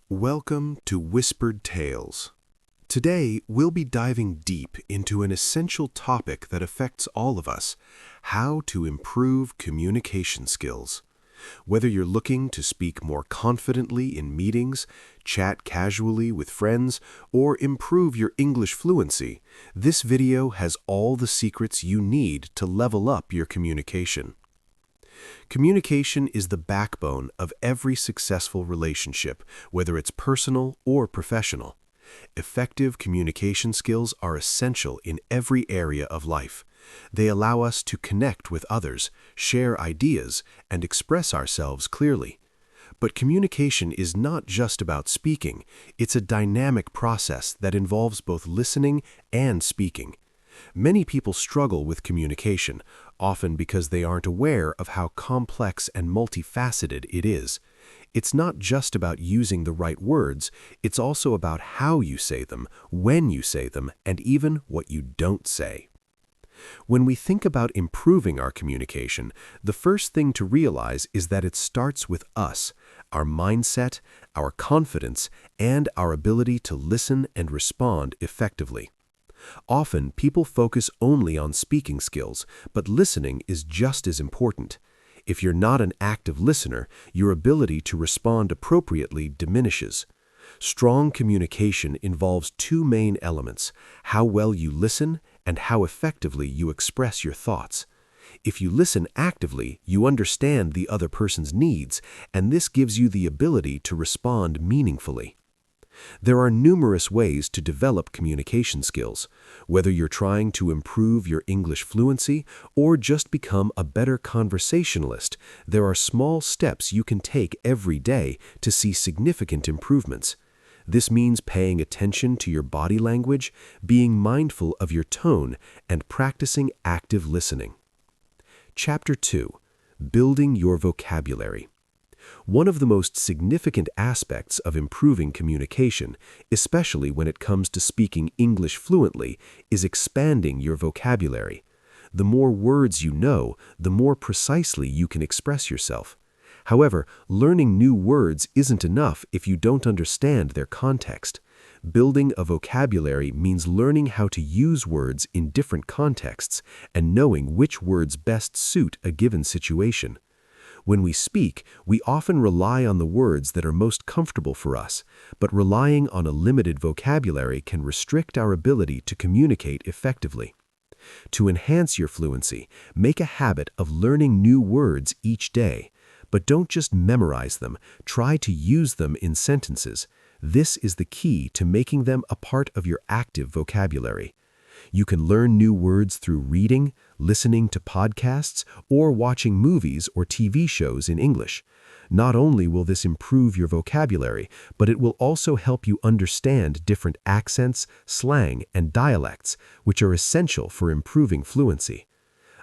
Welcome to Whispered Tales. Today, we'll be diving deep into an essential topic that affects all of us: how to improve communication skills. Whether you're looking to speak more confidently in meetings, chat casually with friends, or improve your English fluency, this video has all the secrets you need to level up your communication. Communication is the backbone of every successful relationship, whether it's personal or professional. Effective communication skills are essential in every area of life. They allow us to connect with others, share ideas, and express ourselves clearly. But communication is not just about speaking. It's a dynamic process that involves both listening and speaking. Many people struggle with communication, often because they aren't aware of how complex and multifaceted it is. It's not just about using the right words, it's also about how you say them, when you say them, and even what you don't say. When we think about improving our communication, the first thing to realize is that it starts with us, our mindset, our confidence, and our ability to listen and respond effectively. Often, people focus only on speaking skills, but listening is just as important. If you're not an active listener, your ability to respond appropriately diminishes. Strong communication involves two main elements: how well you listen and how effectively you express your thoughts. If you listen actively, you understand the other person's needs, and this gives you the ability to respond meaningfully. There are numerous ways to develop communication skills. Whether you're trying to improve your English fluency or just become a better conversationalist, there are small steps you can take every day to see significant improvements. This means paying attention to your body language, being mindful of your tone, and practicing active listening. Chapter 2: Building your vocabulary. One of the most significant aspects of improving communication, especially when it comes to speaking English fluently, is expanding your vocabulary. The more words you know, the more precisely you can express yourself. However, learning new words isn't enough if you don't understand their context. Building a vocabulary means learning how to use words in different contexts and knowing which words best suit a given situation. When we speak, we often rely on the words that are most comfortable for us, but relying on a limited vocabulary can restrict our ability to communicate effectively. To enhance your fluency, make a habit of learning new words each day. But don't just memorize them, try to use them in sentences. This is the key to making them a part of your active vocabulary. You can learn new words through reading, listening to podcasts, or watching movies or TV shows in English. Not only will this improve your vocabulary, but it will also help you understand different accents, slang, and dialects, which are essential for improving fluency.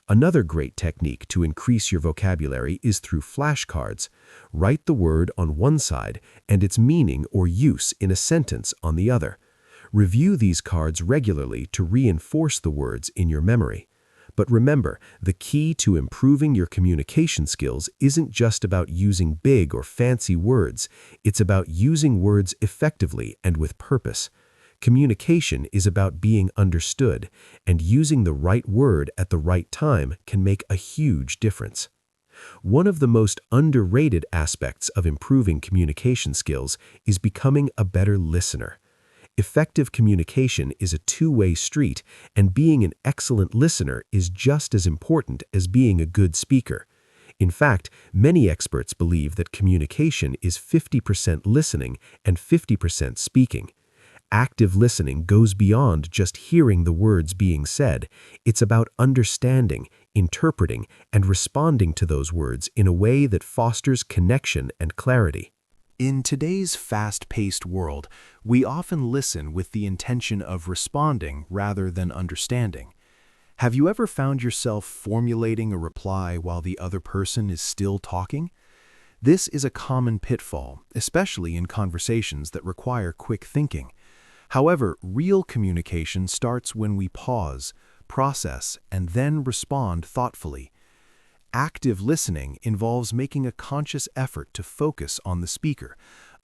Another great technique to increase your vocabulary is through flashcards. Write the word on one side and its meaning or use in a sentence on the other. Review these cards regularly to reinforce the words in your memory. But remember, the key to improving your communication skills isn't just about using big or fancy words. It's about using words effectively and with purpose. Communication is about being understood, and using the right word at the right time can make a huge difference. One of the most underrated aspects of improving communication skills is becoming a better listener. Effective communication is a two-way street, and being an excellent listener is just as important as being a good speaker. In fact, many experts believe that communication is 50% listening and 50% speaking. Active listening goes beyond just hearing the words being said. It's about understanding, interpreting, and responding to those words in a way that fosters connection and clarity. In today's fast-paced world, we often listen with the intention of responding rather than understanding. Have you ever found yourself formulating a reply while the other person is still talking? This is a common pitfall, especially in conversations that require quick thinking. However, real communication starts when we pause, process, and then respond thoughtfully. Active listening involves making a conscious effort to focus on the speaker,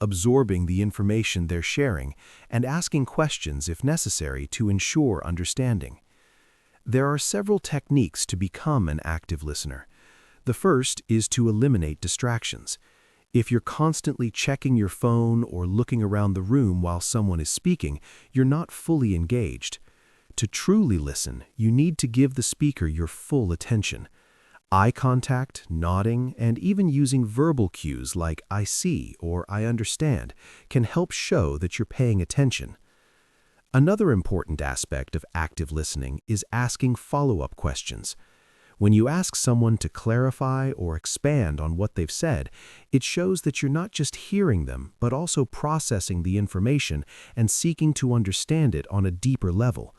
absorbing the information they're sharing, and asking questions if necessary to ensure understanding. There are several techniques to become an active listener. The first is to eliminate distractions. If you're constantly checking your phone or looking around the room while someone is speaking, you're not fully engaged. To truly listen, you need to give the speaker your full attention. Eye contact, nodding, and even using verbal cues like "I see" or "I understand" can help show that you're paying attention. Another important aspect of active listening is asking follow-up questions. When you ask someone to clarify or expand on what they've said, it shows that you're not just hearing them, but also processing the information and seeking to understand it on a deeper level.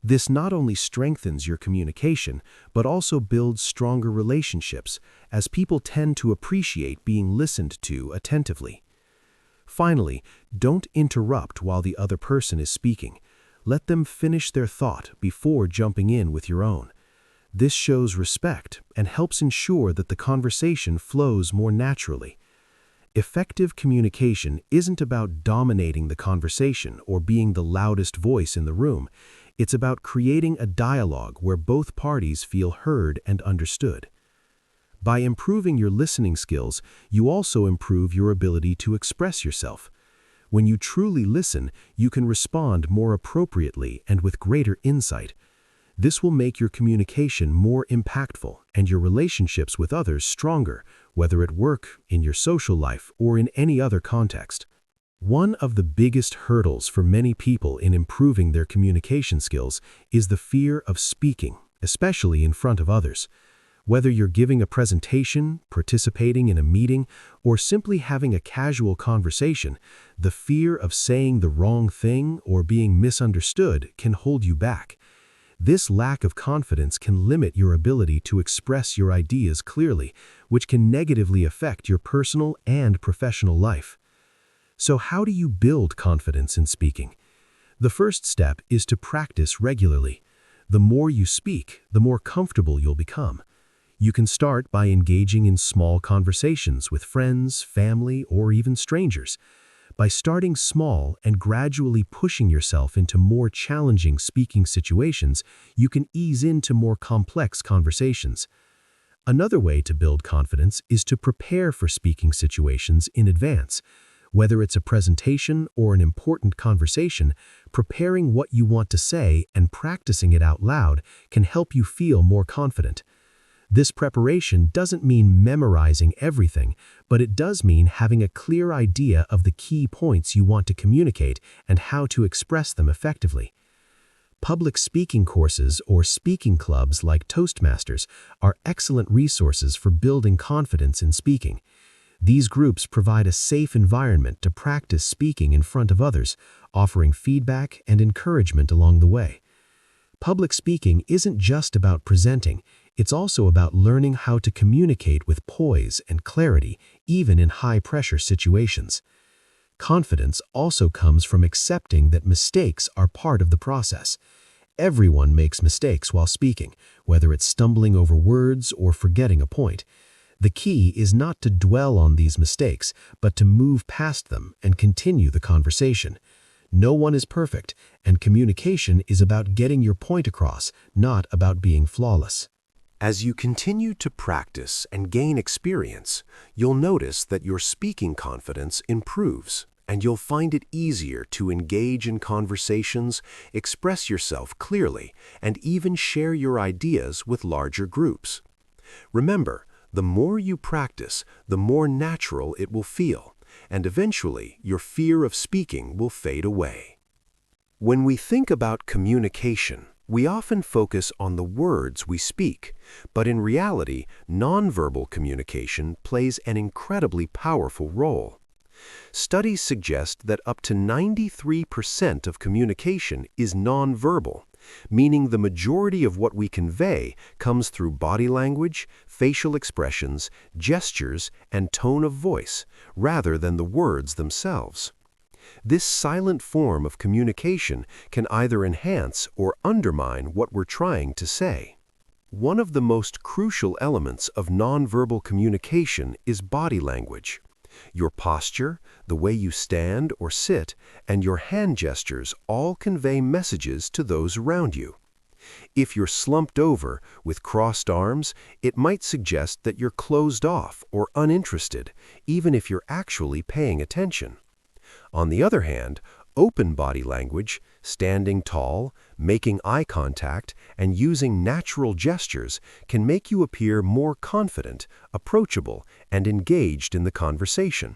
This not only strengthens your communication, but also builds stronger relationships, as people tend to appreciate being listened to attentively. Finally, don't interrupt while the other person is speaking. Let them finish their thought before jumping in with your own. This shows respect and helps ensure that the conversation flows more naturally. Effective communication isn't about dominating the conversation or being the loudest voice in the room. It's about creating a dialogue where both parties feel heard and understood. By improving your listening skills, you also improve your ability to express yourself. When you truly listen, you can respond more appropriately and with greater insight. This will make your communication more impactful and your relationships with others stronger, whether at work, in your social life, or in any other context. One of the biggest hurdles for many people in improving their communication skills is the fear of speaking, especially in front of others. Whether you're giving a presentation, participating in a meeting, or simply having a casual conversation, the fear of saying the wrong thing or being misunderstood can hold you back. This lack of confidence can limit your ability to express your ideas clearly, which can negatively affect your personal and professional life. So how do you build confidence in speaking? The first step is to practice regularly. The more you speak, the more comfortable you'll become. You can start by engaging in small conversations with friends, family, or even strangers. By starting small and gradually pushing yourself into more challenging speaking situations, you can ease into more complex conversations. Another way to build confidence is to prepare for speaking situations in advance. Whether it's a presentation or an important conversation, preparing what you want to say and practicing it out loud can help you feel more confident. This preparation doesn't mean memorizing everything, but it does mean having a clear idea of the key points you want to communicate and how to express them effectively. Public speaking courses or speaking clubs like Toastmasters are excellent resources for building confidence in speaking. These groups provide a safe environment to practice speaking in front of others, offering feedback and encouragement along the way. Public speaking isn't just about presenting, it's also about learning how to communicate with poise and clarity, even in high-pressure situations. Confidence also comes from accepting that mistakes are part of the process. Everyone makes mistakes while speaking, whether it's stumbling over words or forgetting a point. The key is not to dwell on these mistakes, but to move past them and continue the conversation. No one is perfect, and communication is about getting your point across, not about being flawless. As you continue to practice and gain experience, you'll notice that your speaking confidence improves, and you'll find it easier to engage in conversations, express yourself clearly, and even share your ideas with larger groups. Remember, the more you practice, the more natural it will feel, and eventually your fear of speaking will fade away. When we think about communication, we often focus on the words we speak, but in reality, nonverbal communication plays an incredibly powerful role. Studies suggest that up to 93% of communication is nonverbal, meaning the majority of what we convey comes through body language, facial expressions, gestures, and tone of voice, rather than the words themselves. This silent form of communication can either enhance or undermine what we're trying to say. One of the most crucial elements of nonverbal communication is body language. Your posture, the way you stand or sit, and your hand gestures all convey messages to those around you. If you're slumped over with crossed arms, it might suggest that you're closed off or uninterested, even if you're actually paying attention. On the other hand, open body language, standing tall, making eye contact, and using natural gestures can make you appear more confident, approachable, and engaged in the conversation.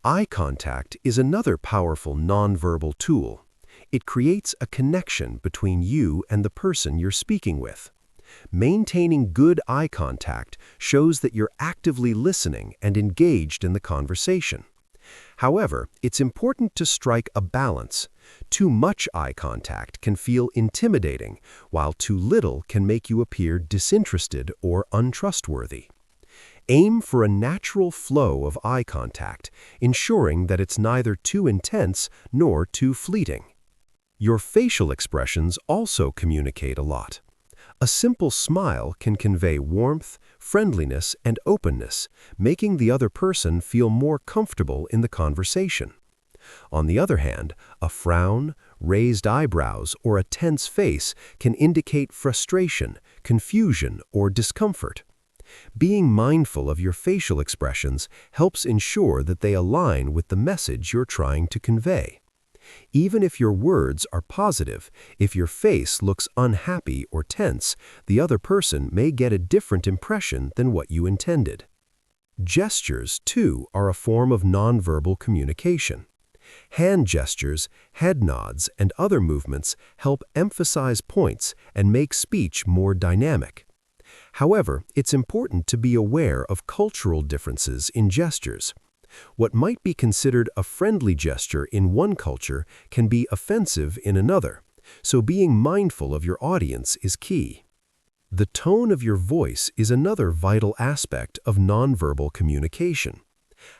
Eye contact is another powerful nonverbal tool. It creates a connection between you and the person you're speaking with. Maintaining good eye contact shows that you're actively listening and engaged in the conversation. However, it's important to strike a balance. Too much eye contact can feel intimidating, while too little can make you appear disinterested or untrustworthy. Aim for a natural flow of eye contact, ensuring that it's neither too intense nor too fleeting. Your facial expressions also communicate a lot. A simple smile can convey warmth, friendliness, and openness, making the other person feel more comfortable in the conversation. On the other hand, a frown, raised eyebrows, or a tense face can indicate frustration, confusion, or discomfort. Being mindful of your facial expressions helps ensure that they align with the message you're trying to convey. Even if your words are positive, if your face looks unhappy or tense, the other person may get a different impression than what you intended. Gestures, too, are a form of nonverbal communication. Hand gestures, head nods, and other movements help emphasize points and make speech more dynamic. However, it's important to be aware of cultural differences in gestures. What might be considered a friendly gesture in one culture can be offensive in another, so being mindful of your audience is key. The tone of your voice is another vital aspect of nonverbal communication.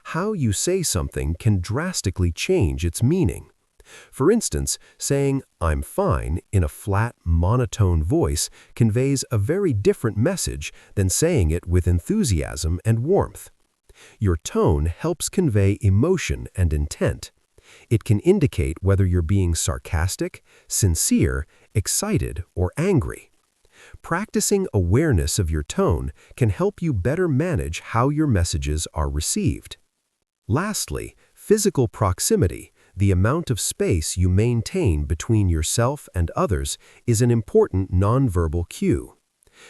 How you say something can drastically change its meaning. For instance, saying, "I'm fine," in a flat, monotone voice conveys a very different message than saying it with enthusiasm and warmth. Your tone helps convey emotion and intent. It can indicate whether you're being sarcastic, sincere, excited, or angry. Practicing awareness of your tone can help you better manage how your messages are received. Lastly, physical proximity, the amount of space you maintain between yourself and others, is an important nonverbal cue.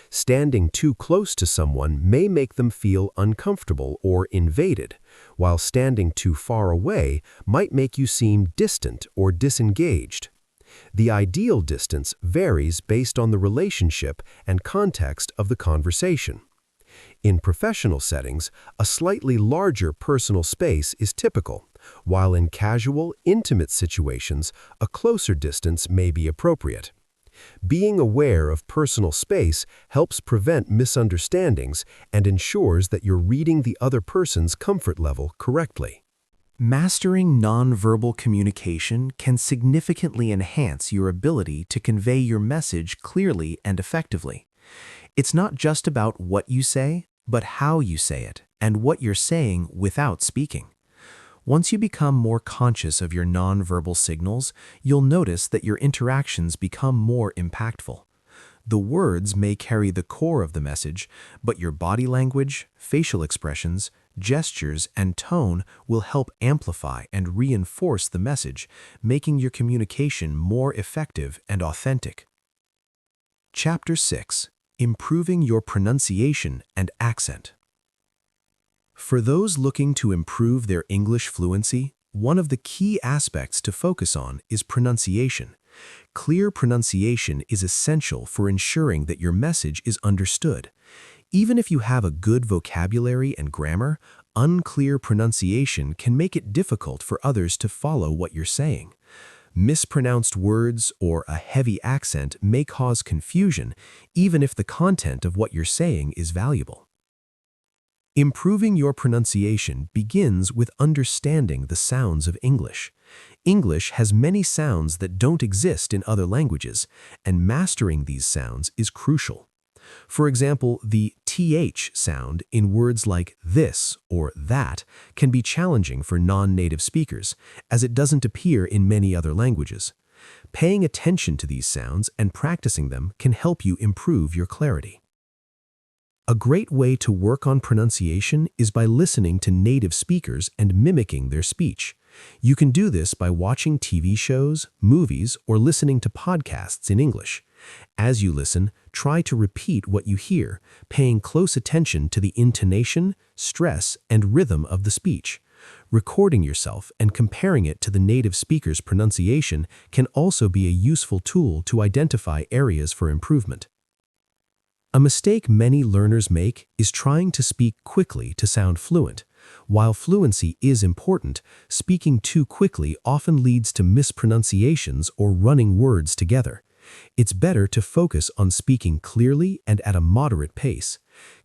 Standing too close to someone may make them feel uncomfortable or invaded, while standing too far away might make you seem distant or disengaged. The ideal distance varies based on the relationship and context of the conversation. In professional settings, a slightly larger personal space is typical, while in casual, intimate situations, a closer distance may be appropriate. Being aware of personal space helps prevent misunderstandings and ensures that you're reading the other person's comfort level correctly. Mastering nonverbal communication can significantly enhance your ability to convey your message clearly and effectively. It's not just about what you say, but how you say it and what you're saying without speaking. Once you become more conscious of your nonverbal signals, you'll notice that your interactions become more impactful. The words may carry the core of the message, but your body language, facial expressions, gestures, and tone will help amplify and reinforce the message, making your communication more effective and authentic. Chapter 6: Improving your pronunciation and accent. For those looking to improve their English fluency, one of the key aspects to focus on is pronunciation. Clear pronunciation is essential for ensuring that your message is understood. Even if you have a good vocabulary and grammar, unclear pronunciation can make it difficult for others to follow what you're saying. Mispronounced words or a heavy accent may cause confusion, even if the content of what you're saying is valuable. Improving your pronunciation begins with understanding the sounds of English. English has many sounds that don't exist in other languages, and mastering these sounds is crucial. For example, the th sound in words like this or that can be challenging for non-native speakers, as it doesn't appear in many other languages. Paying attention to these sounds and practicing them can help you improve your clarity. A great way to work on pronunciation is by listening to native speakers and mimicking their speech. You can do this by watching TV shows, movies, or listening to podcasts in English. As you listen, try to repeat what you hear, paying close attention to the intonation, stress, and rhythm of the speech. Recording yourself and comparing it to the native speaker's pronunciation can also be a useful tool to identify areas for improvement. A mistake many learners make is trying to speak quickly to sound fluent. While fluency is important, speaking too quickly often leads to mispronunciations or running words together. It's better to focus on speaking clearly and at a moderate pace.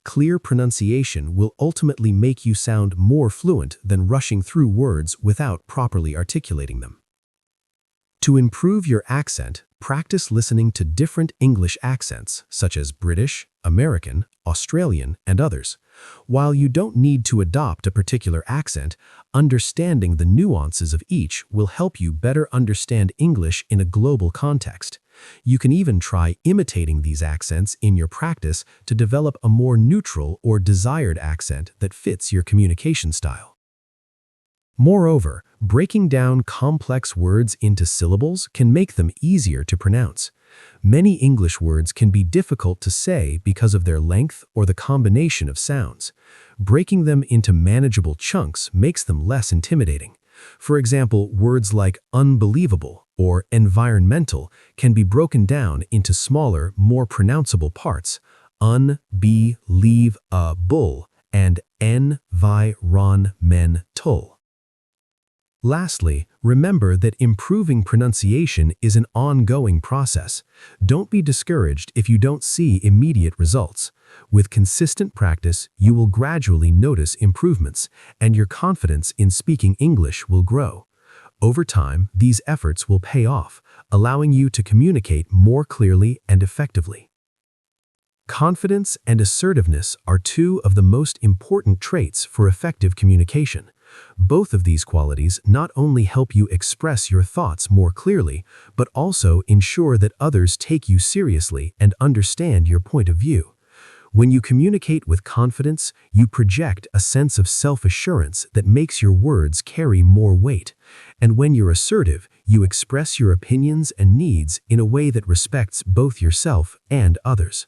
Clear pronunciation will ultimately make you sound more fluent than rushing through words without properly articulating them. To improve your accent, practice listening to different English accents, such as British, American, Australian, and others. While you don't need to adopt a particular accent, understanding the nuances of each will help you better understand English in a global context. You can even try imitating these accents in your practice to develop a more neutral or desired accent that fits your communication style. Moreover, breaking down complex words into syllables can make them easier to pronounce. Many English words can be difficult to say because of their length or the combination of sounds. Breaking them into manageable chunks makes them less intimidating. For example, words like unbelievable or environmental can be broken down into smaller, more pronounceable parts: un-be-leave-a-bull and environmental. Lastly, remember that improving pronunciation is an ongoing process. Don't be discouraged if you don't see immediate results. With consistent practice, you will gradually notice improvements, and your confidence in speaking English will grow. Over time, these efforts will pay off, allowing you to communicate more clearly and effectively. Confidence and assertiveness are two of the most important traits for effective communication. Both of these qualities not only help you express your thoughts more clearly, but also ensure that others take you seriously and understand your point of view. When you communicate with confidence, you project a sense of self-assurance that makes your words carry more weight. And when you're assertive, you express your opinions and needs in a way that respects both yourself and others.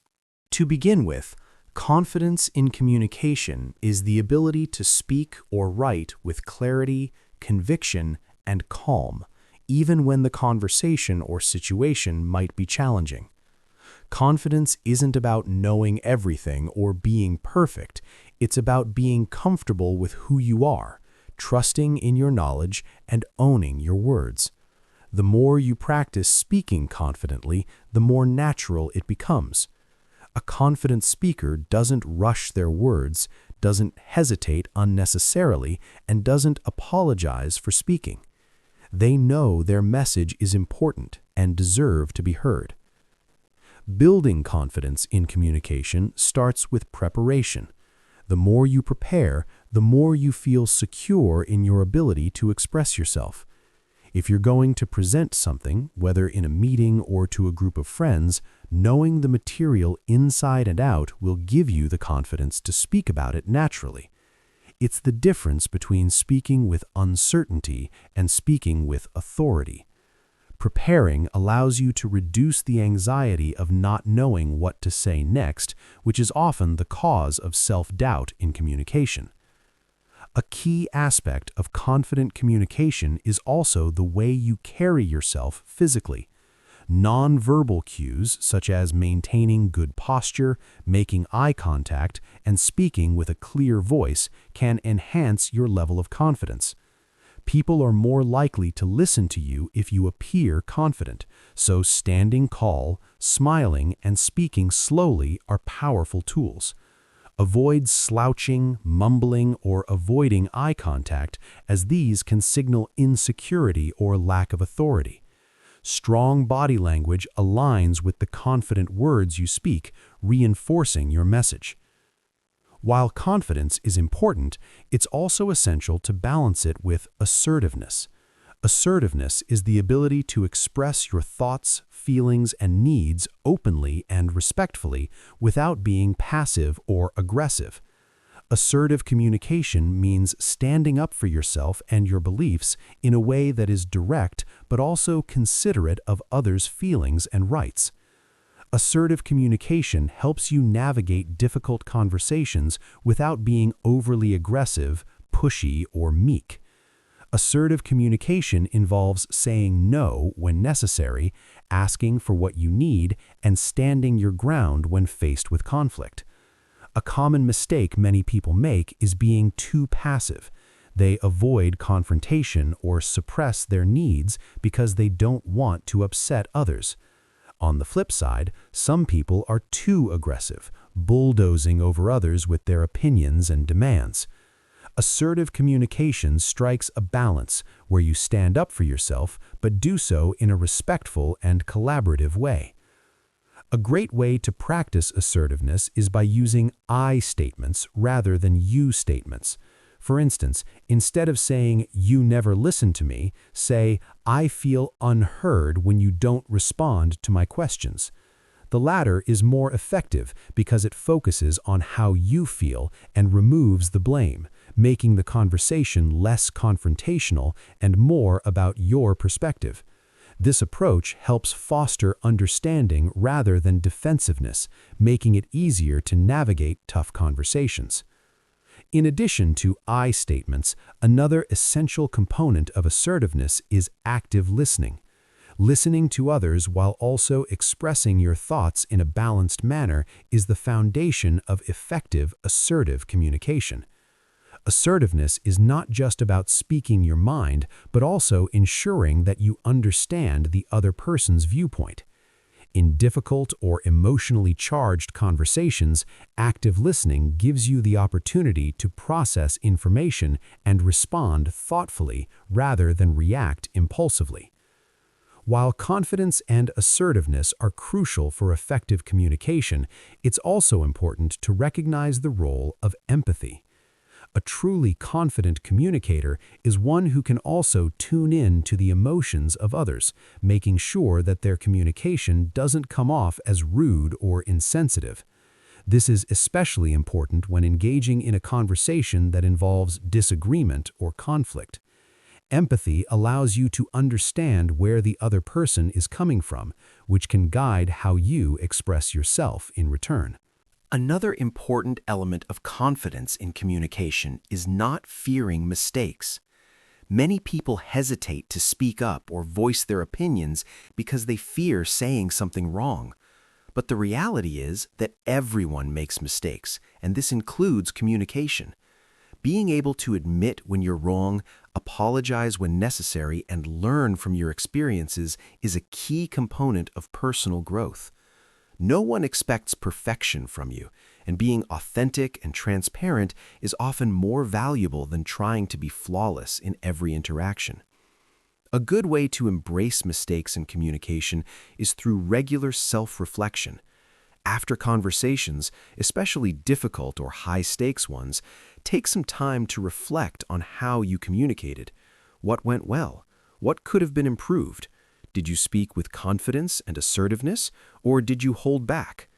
To begin with, confidence in communication is the ability to speak or write with clarity, conviction, and calm, even when the conversation or situation might be challenging. Confidence isn't about knowing everything or being perfect. It's about being comfortable with who you are, trusting in your knowledge, and owning your words. The more you practice speaking confidently, the more natural it becomes. A confident speaker doesn't rush their words, doesn't hesitate unnecessarily, and doesn't apologize for speaking. They know their message is important and deserve to be heard. Building confidence in communication starts with preparation. The more you prepare, the more you feel secure in your ability to express yourself. If you're going to present something, whether in a meeting or to a group of friends, knowing the material inside and out will give you the confidence to speak about it naturally. It's the difference between speaking with uncertainty and speaking with authority. Preparing allows you to reduce the anxiety of not knowing what to say next, which is often the cause of self-doubt in communication. A key aspect of confident communication is also the way you carry yourself physically. Nonverbal cues, such as maintaining good posture, making eye contact, and speaking with a clear voice, can enhance your level of confidence. People are more likely to listen to you if you appear confident, so standing tall, smiling, and speaking slowly are powerful tools. Avoid slouching, mumbling, or avoiding eye contact, as these can signal insecurity or lack of authority. Strong body language aligns with the confident words you speak, reinforcing your message. While confidence is important, it's also essential to balance it with assertiveness. Assertiveness is the ability to express your thoughts, feelings, and needs openly and respectfully without being passive or aggressive. Assertive communication means standing up for yourself and your beliefs in a way that is direct but also considerate of others' feelings and rights. Assertive communication helps you navigate difficult conversations without being overly aggressive, pushy, or meek. Assertive communication involves saying no when necessary, asking for what you need, and standing your ground when faced with conflict. A common mistake many people make is being too passive. They avoid confrontation or suppress their needs because they don't want to upset others. On the flip side, some people are too aggressive, bulldozing over others with their opinions and demands. Assertive communication strikes a balance where you stand up for yourself but do so in a respectful and collaborative way. A great way to practice assertiveness is by using I statements rather than you statements. For instance, instead of saying, "You never listen to me," say, "I feel unheard when you don't respond to my questions." The latter is more effective because it focuses on how you feel and removes the blame, making the conversation less confrontational and more about your perspective. This approach helps foster understanding rather than defensiveness, making it easier to navigate tough conversations. In addition to I statements, another essential component of assertiveness is active listening. Listening to others while also expressing your thoughts in a balanced manner is the foundation of effective, assertive communication. Assertiveness is not just about speaking your mind, but also ensuring that you understand the other person's viewpoint. In difficult or emotionally charged conversations, active listening gives you the opportunity to process information and respond thoughtfully rather than react impulsively. While confidence and assertiveness are crucial for effective communication, it's also important to recognize the role of empathy. A truly confident communicator is one who can also tune in to the emotions of others, making sure that their communication doesn't come off as rude or insensitive. This is especially important when engaging in a conversation that involves disagreement or conflict. Empathy allows you to understand where the other person is coming from, which can guide how you express yourself in return. Another important element of confidence in communication is not fearing mistakes. Many people hesitate to speak up or voice their opinions because they fear saying something wrong. But the reality is that everyone makes mistakes, and this includes communication. Being able to admit when you're wrong, apologize when necessary, and learn from your experiences is a key component of personal growth. No one expects perfection from you, and being authentic and transparent is often more valuable than trying to be flawless in every interaction. A good way to embrace mistakes in communication is through regular self-reflection. After conversations, especially difficult or high-stakes ones, take some time to reflect on how you communicated. What went well? What could have been improved? Did you speak with confidence and assertiveness, or did you hold back?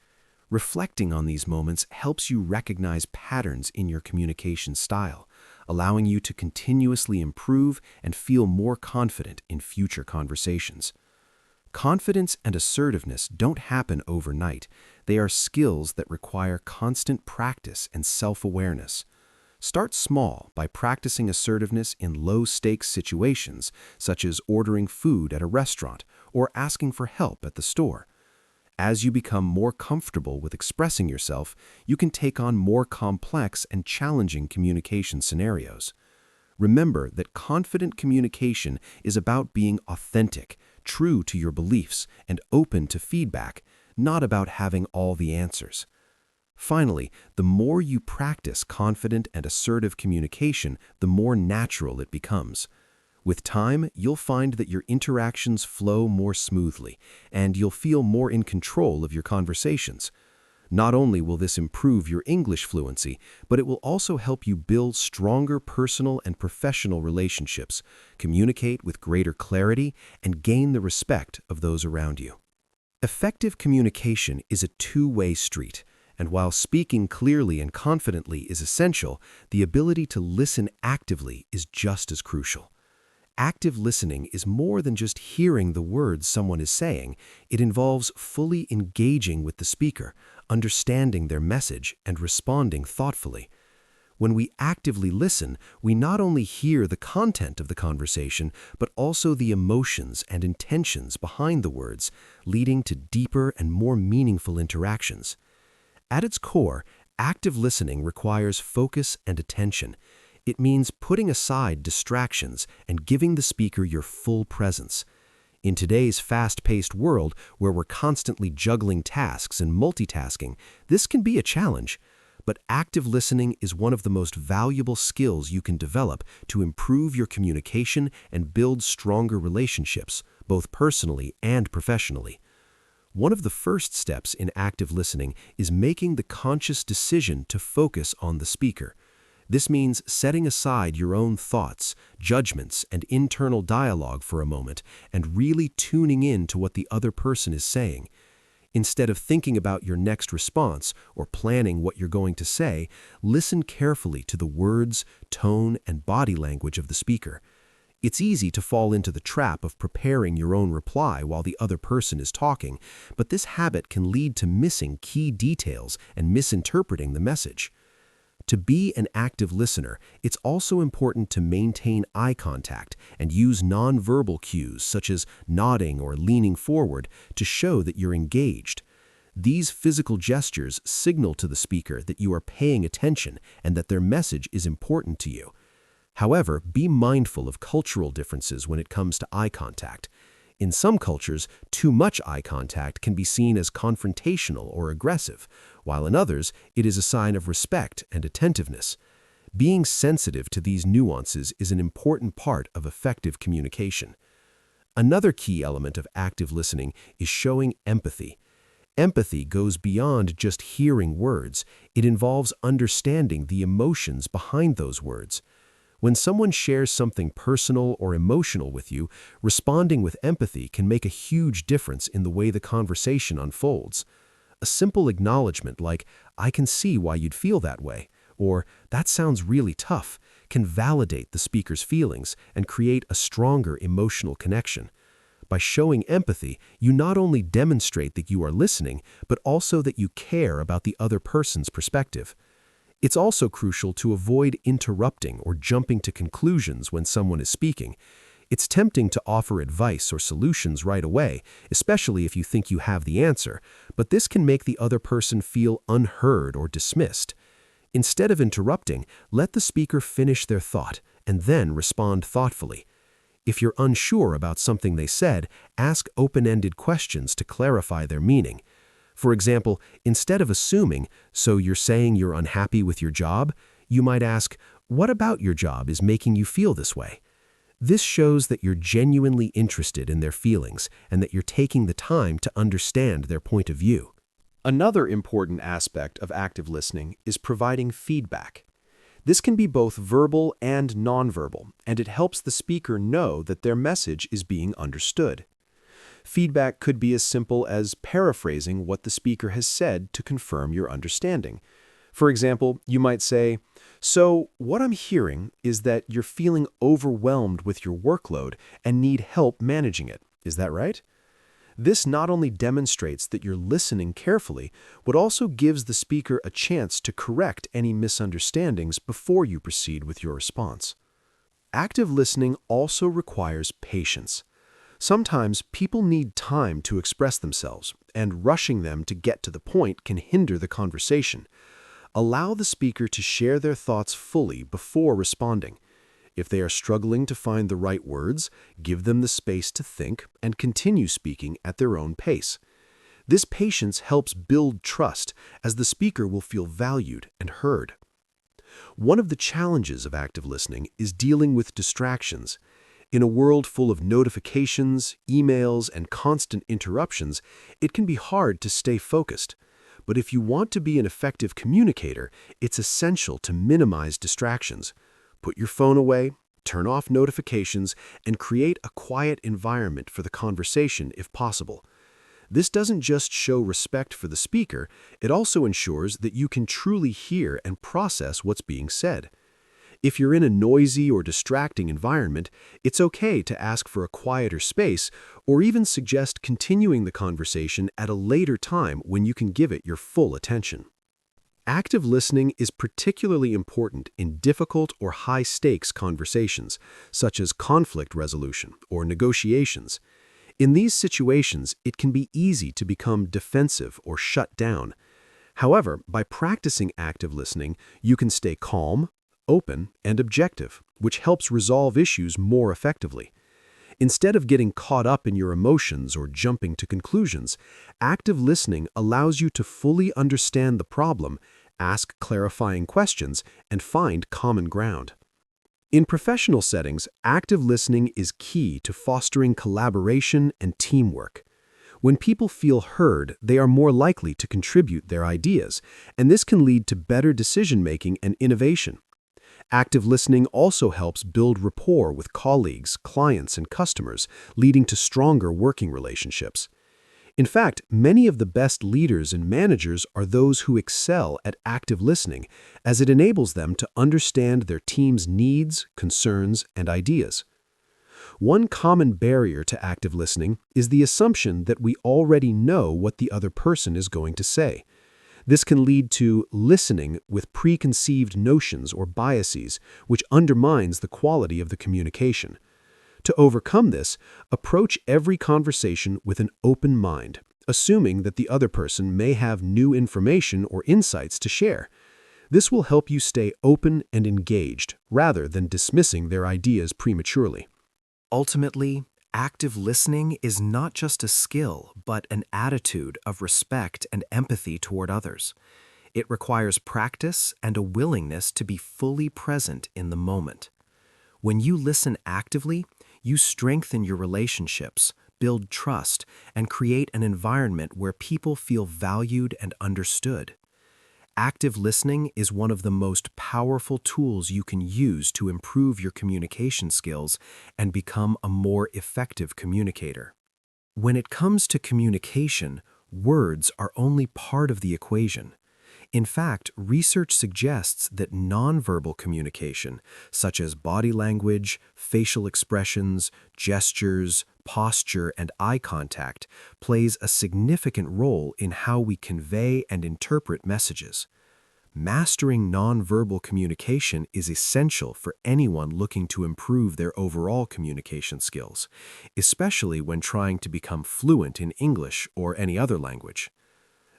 Reflecting on these moments helps you recognize patterns in your communication style, allowing you to continuously improve and feel more confident in future conversations. Confidence and assertiveness don't happen overnight. They are skills that require constant practice and self-awareness. Start small by practicing assertiveness in low-stakes situations, such as ordering food at a restaurant or asking for help at the store. As you become more comfortable with expressing yourself, you can take on more complex and challenging communication scenarios. Remember that confident communication is about being authentic, true to your beliefs, and open to feedback, not about having all the answers. Finally, the more you practice confident and assertive communication, the more natural it becomes. With time, you'll find that your interactions flow more smoothly, and you'll feel more in control of your conversations. Not only will this improve your English fluency, but it will also help you build stronger personal and professional relationships, communicate with greater clarity, and gain the respect of those around you. Effective communication is a two-way street, and while speaking clearly and confidently is essential, the ability to listen actively is just as crucial. Active listening is more than just hearing the words someone is saying. It involves fully engaging with the speaker, understanding their message, and responding thoughtfully. When we actively listen, we not only hear the content of the conversation, but also the emotions and intentions behind the words, leading to deeper and more meaningful interactions. At its core, active listening requires focus and attention. It means putting aside distractions and giving the speaker your full presence. In today's fast-paced world, where we're constantly juggling tasks and multitasking, this can be a challenge. But active listening is one of the most valuable skills you can develop to improve your communication and build stronger relationships, both personally and professionally. One of the first steps in active listening is making the conscious decision to focus on the speaker. This means setting aside your own thoughts, judgments, and internal dialogue for a moment and really tuning in to what the other person is saying. Instead of thinking about your next response or planning what you're going to say, listen carefully to the words, tone, and body language of the speaker. It's easy to fall into the trap of preparing your own reply while the other person is talking, but this habit can lead to missing key details and misinterpreting the message. To be an active listener, it's also important to maintain eye contact and use nonverbal cues such as nodding or leaning forward to show that you're engaged. These physical gestures signal to the speaker that you are paying attention and that their message is important to you. However, be mindful of cultural differences when it comes to eye contact. In some cultures, too much eye contact can be seen as confrontational or aggressive, while in others, it is a sign of respect and attentiveness. Being sensitive to these nuances is an important part of effective communication. Another key element of active listening is showing empathy. Empathy goes beyond just hearing words. It involves understanding the emotions behind those words. When someone shares something personal or emotional with you, responding with empathy can make a huge difference in the way the conversation unfolds. A simple acknowledgement like, "I can see why you'd feel that way," or "that sounds really tough," can validate the speaker's feelings and create a stronger emotional connection. By showing empathy, you not only demonstrate that you are listening, but also that you care about the other person's perspective. It's also crucial to avoid interrupting or jumping to conclusions when someone is speaking. It's tempting to offer advice or solutions right away, especially if you think you have the answer, but this can make the other person feel unheard or dismissed. Instead of interrupting, let the speaker finish their thought and then respond thoughtfully. If you're unsure about something they said, ask open-ended questions to clarify their meaning. For example, instead of assuming, "So you're saying you're unhappy with your job?" you might ask, "What about your job is making you feel this way?" This shows that you're genuinely interested in their feelings and that you're taking the time to understand their point of view. Another important aspect of active listening is providing feedback. This can be both verbal and nonverbal, and it helps the speaker know that their message is being understood. Feedback could be as simple as paraphrasing what the speaker has said to confirm your understanding. For example, you might say, "So, what I'm hearing is that you're feeling overwhelmed with your workload and need help managing it. Is that right?" This not only demonstrates that you're listening carefully, but also gives the speaker a chance to correct any misunderstandings before you proceed with your response. Active listening also requires patience. Sometimes people need time to express themselves, and rushing them to get to the point can hinder the conversation. Allow the speaker to share their thoughts fully before responding. If they are struggling to find the right words, give them the space to think and continue speaking at their own pace. This patience helps build trust, as the speaker will feel valued and heard. One of the challenges of active listening is dealing with distractions. In a world full of notifications, emails, and constant interruptions, it can be hard to stay focused. But if you want to be an effective communicator, it's essential to minimize distractions. Put your phone away, turn off notifications, and create a quiet environment for the conversation if possible. This doesn't just show respect for the speaker, it also ensures that you can truly hear and process what's being said. If you're in a noisy or distracting environment, it's okay to ask for a quieter space or even suggest continuing the conversation at a later time when you can give it your full attention. Active listening is particularly important in difficult or high-stakes conversations, such as conflict resolution or negotiations. In these situations, it can be easy to become defensive or shut down. However, by practicing active listening, you can stay calm, open, and objective, which helps resolve issues more effectively. Instead of getting caught up in your emotions or jumping to conclusions, active listening allows you to fully understand the problem, ask clarifying questions, and find common ground. In professional settings, active listening is key to fostering collaboration and teamwork. When people feel heard, they are more likely to contribute their ideas, and this can lead to better decision-making and innovation. Active listening also helps build rapport with colleagues, clients, and customers, leading to stronger working relationships. In fact, many of the best leaders and managers are those who excel at active listening, as it enables them to understand their team's needs, concerns, and ideas. One common barrier to active listening is the assumption that we already know what the other person is going to say. This can lead to listening with preconceived notions or biases, which undermines the quality of the communication. To overcome this, approach every conversation with an open mind, assuming that the other person may have new information or insights to share. This will help you stay open and engaged, rather than dismissing their ideas prematurely. Ultimately, active listening is not just a skill, but an attitude of respect and empathy toward others. It requires practice and a willingness to be fully present in the moment. When you listen actively, you strengthen your relationships, build trust, and create an environment where people feel valued and understood. Active listening is one of the most powerful tools you can use to improve your communication skills and become a more effective communicator. When it comes to communication, words are only part of the equation. In fact, research suggests that nonverbal communication, such as body language, facial expressions, gestures, posture, and eye contact, plays a significant role in how we convey and interpret messages. Mastering nonverbal communication is essential for anyone looking to improve their overall communication skills, especially when trying to become fluent in English or any other language.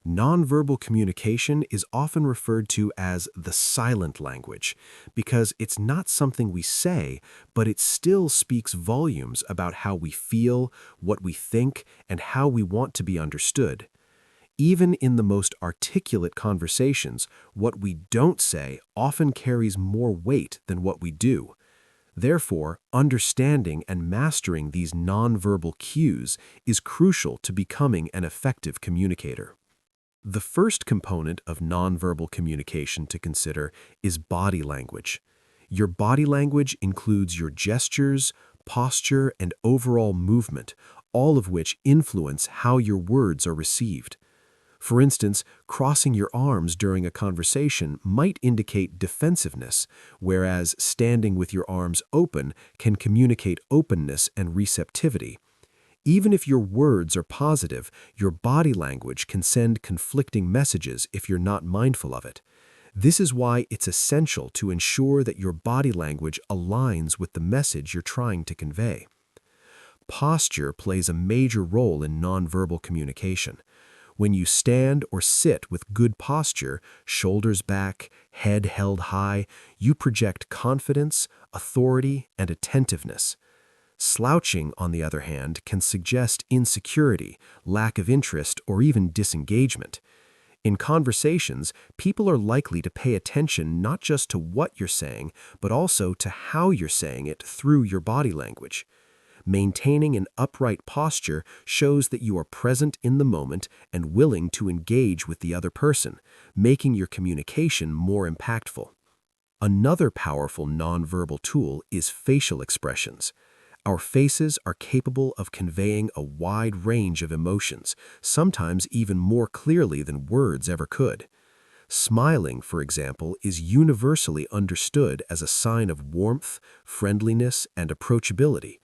Nonverbal communication is often referred to as the silent language because it's not something we say, but it still speaks volumes about how we feel, what we think, and how we want to be understood. Even in the most articulate conversations, what we don't say often carries more weight than what we do. Therefore, understanding and mastering these nonverbal cues is crucial to becoming an effective communicator. The first component of nonverbal communication to consider is body language. Your body language includes your gestures, posture, and overall movement, all of which influence how your words are received. For instance, crossing your arms during a conversation might indicate defensiveness, whereas standing with your arms open can communicate openness and receptivity. Even if your words are positive, your body language can send conflicting messages if you're not mindful of it. This is why it's essential to ensure that your body language aligns with the message you're trying to convey. Posture plays a major role in nonverbal communication. When you stand or sit with good posture, shoulders back, head held high, you project confidence, authority, and attentiveness. Slouching, on the other hand, can suggest insecurity, lack of interest, or even disengagement. In conversations, people are likely to pay attention not just to what you're saying, but also to how you're saying it through your body language. Maintaining an upright posture shows that you are present in the moment and willing to engage with the other person, making your communication more impactful. Another powerful nonverbal tool is facial expressions. Our faces are capable of conveying a wide range of emotions, sometimes even more clearly than words ever could. Smiling, for example, is universally understood as a sign of warmth, friendliness, and approachability.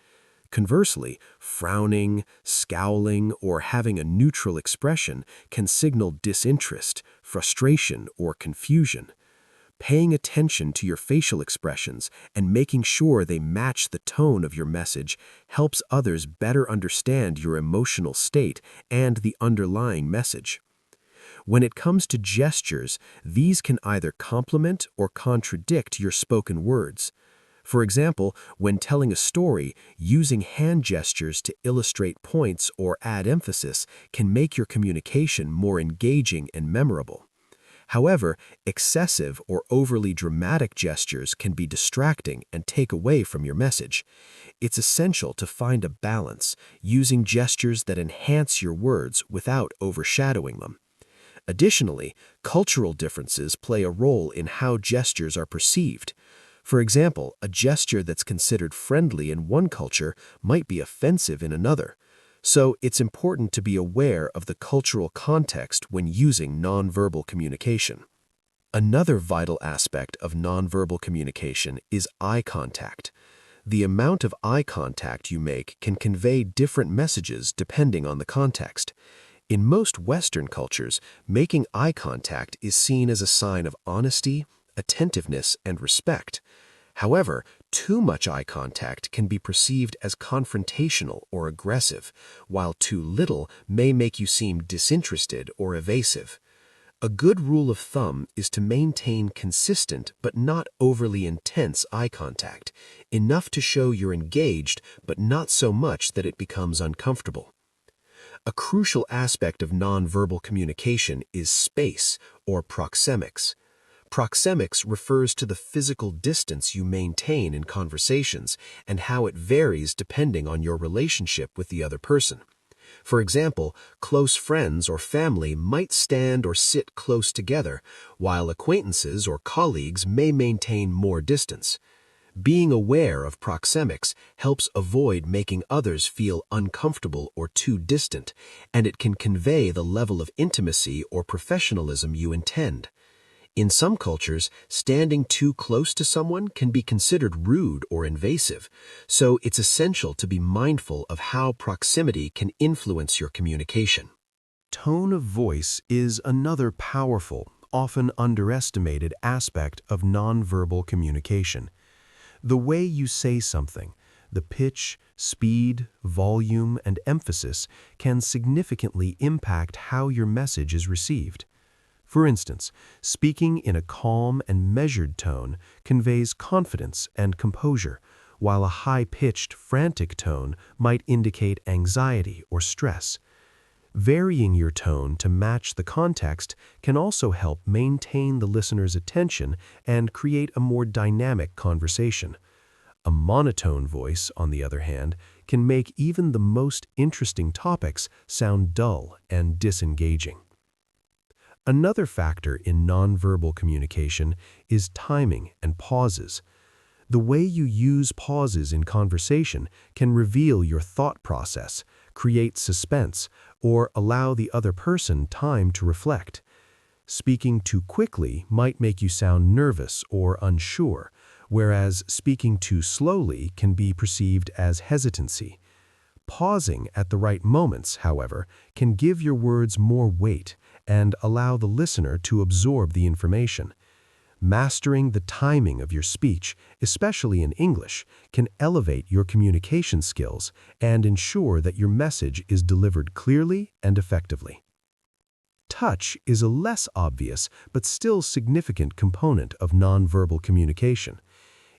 Conversely, frowning, scowling, or having a neutral expression can signal disinterest, frustration, or confusion. Paying attention to your facial expressions and making sure they match the tone of your message helps others better understand your emotional state and the underlying message. When it comes to gestures, these can either complement or contradict your spoken words. For example, when telling a story, using hand gestures to illustrate points or add emphasis can make your communication more engaging and memorable. However, excessive or overly dramatic gestures can be distracting and take away from your message. It's essential to find a balance, using gestures that enhance your words without overshadowing them. Additionally, cultural differences play a role in how gestures are perceived. For example, a gesture that's considered friendly in one culture might be offensive in another. So it's important to be aware of the cultural context when using nonverbal communication. Another vital aspect of nonverbal communication is eye contact. The amount of eye contact you make can convey different messages depending on the context. In most Western cultures, making eye contact is seen as a sign of honesty, attentiveness, and respect. However, too much eye contact can be perceived as confrontational or aggressive, while too little may make you seem disinterested or evasive. A good rule of thumb is to maintain consistent but not overly intense eye contact, enough to show you're engaged but not so much that it becomes uncomfortable. A crucial aspect of nonverbal communication is space, or proxemics. Proxemics refers to the physical distance you maintain in conversations and how it varies depending on your relationship with the other person. For example, close friends or family might stand or sit close together, while acquaintances or colleagues may maintain more distance. Being aware of proxemics helps avoid making others feel uncomfortable or too distant, and it can convey the level of intimacy or professionalism you intend. In some cultures, standing too close to someone can be considered rude or invasive, so it's essential to be mindful of how proximity can influence your communication. Tone of voice is another powerful, often underestimated aspect of nonverbal communication. The way you say something, the pitch, speed, volume, and emphasis can significantly impact how your message is received. For instance, speaking in a calm and measured tone conveys confidence and composure, while a high-pitched, frantic tone might indicate anxiety or stress. Varying your tone to match the context can also help maintain the listener's attention and create a more dynamic conversation. A monotone voice, on the other hand, can make even the most interesting topics sound dull and disengaging. Another factor in nonverbal communication is timing and pauses. The way you use pauses in conversation can reveal your thought process, create suspense, or allow the other person time to reflect. Speaking too quickly might make you sound nervous or unsure, whereas speaking too slowly can be perceived as hesitancy. Pausing at the right moments, however, can give your words more weight and allow the listener to absorb the information. Mastering the timing of your speech, especially in English, can elevate your communication skills and ensure that your message is delivered clearly and effectively. Touch is a less obvious but still significant component of nonverbal communication.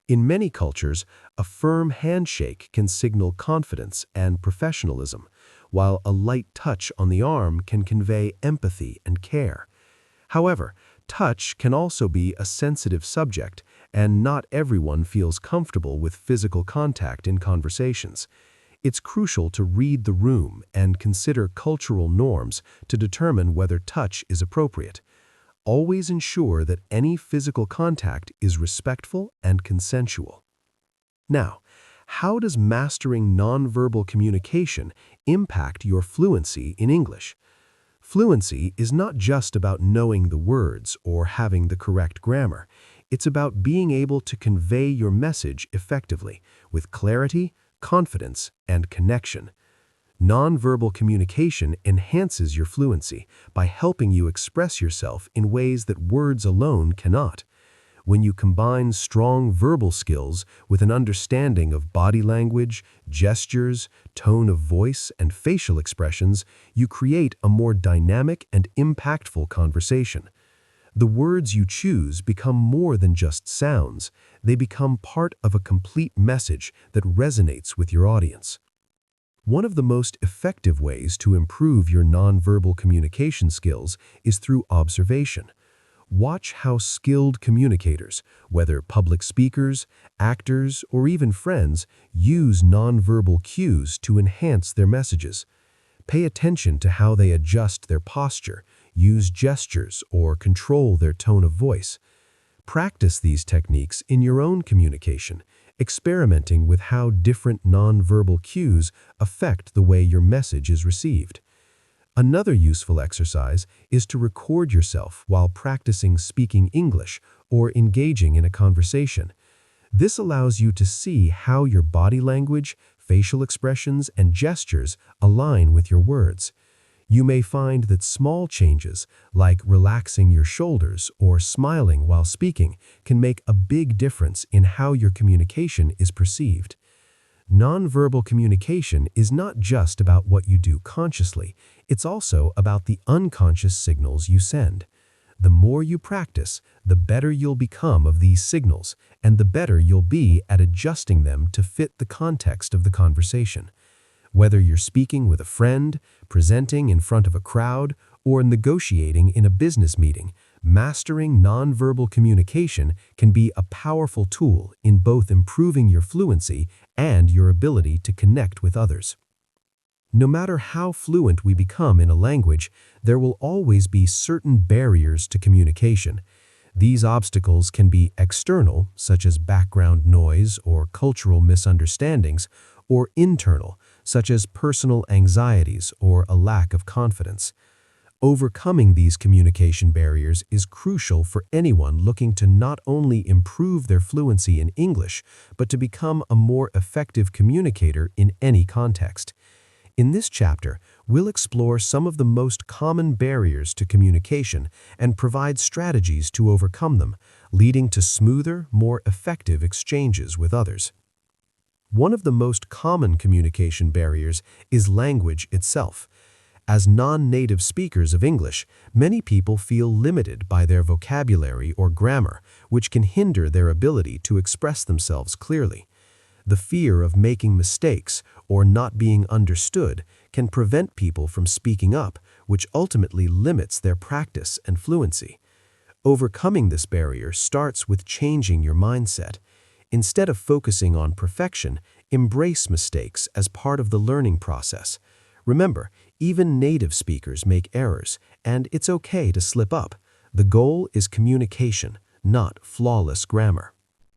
In many cultures, a firm handshake can signal confidence and professionalism, while a light touch on the arm can convey empathy and care. However, touch can also be a sensitive subject, and not everyone feels comfortable with physical contact in conversations. It's crucial to read the room and consider cultural norms to determine whether touch is appropriate. Always ensure that any physical contact is respectful and consensual. Now, how does mastering nonverbal communication impact your fluency in English? Fluency is not just about knowing the words or having the correct grammar. It's about being able to convey your message effectively, with clarity, confidence, and connection. Nonverbal communication enhances your fluency by helping you express yourself in ways that words alone cannot. When you combine strong verbal skills with an understanding of body language, gestures, tone of voice, and facial expressions, you create a more dynamic and impactful conversation. The words you choose become more than just sounds. They become part of a complete message that resonates with your audience. One of the most effective ways to improve your nonverbal communication skills is through observation. Watch how skilled communicators, whether public speakers, actors, or even friends, use nonverbal cues to enhance their messages. Pay attention to how they adjust their posture, use gestures, or control their tone of voice. Practice these techniques in your own communication, experimenting with how different nonverbal cues affect the way your message is received. Another useful exercise is to record yourself while practicing speaking English or engaging in a conversation. This allows you to see how your body language, facial expressions, and gestures align with your words. You may find that small changes, like relaxing your shoulders or smiling while speaking, can make a big difference in how your communication is perceived. Nonverbal communication is not just about what you do consciously, it's also about the unconscious signals you send. The more you practice, the better you'll become of these signals, and the better you'll be at adjusting them to fit the context of the conversation. Whether you're speaking with a friend, presenting in front of a crowd, or negotiating in a business meeting, mastering nonverbal communication can be a powerful tool in both improving your fluency and your ability to connect with others. No matter how fluent we become in a language, there will always be certain barriers to communication. These obstacles can be external, such as background noise or cultural misunderstandings, or internal, such as personal anxieties or a lack of confidence. Overcoming these communication barriers is crucial for anyone looking to not only improve their fluency in English, but to become a more effective communicator in any context. In this chapter, we'll explore some of the most common barriers to communication and provide strategies to overcome them, leading to smoother, more effective exchanges with others. One of the most common communication barriers is language itself. As non-native speakers of English, many people feel limited by their vocabulary or grammar, which can hinder their ability to express themselves clearly. The fear of making mistakes or not being understood can prevent people from speaking up, which ultimately limits their practice and fluency. Overcoming this barrier starts with changing your mindset. Instead of focusing on perfection, embrace mistakes as part of the learning process. Remember, even native speakers make errors, and it's okay to slip up. The goal is communication, not flawless grammar.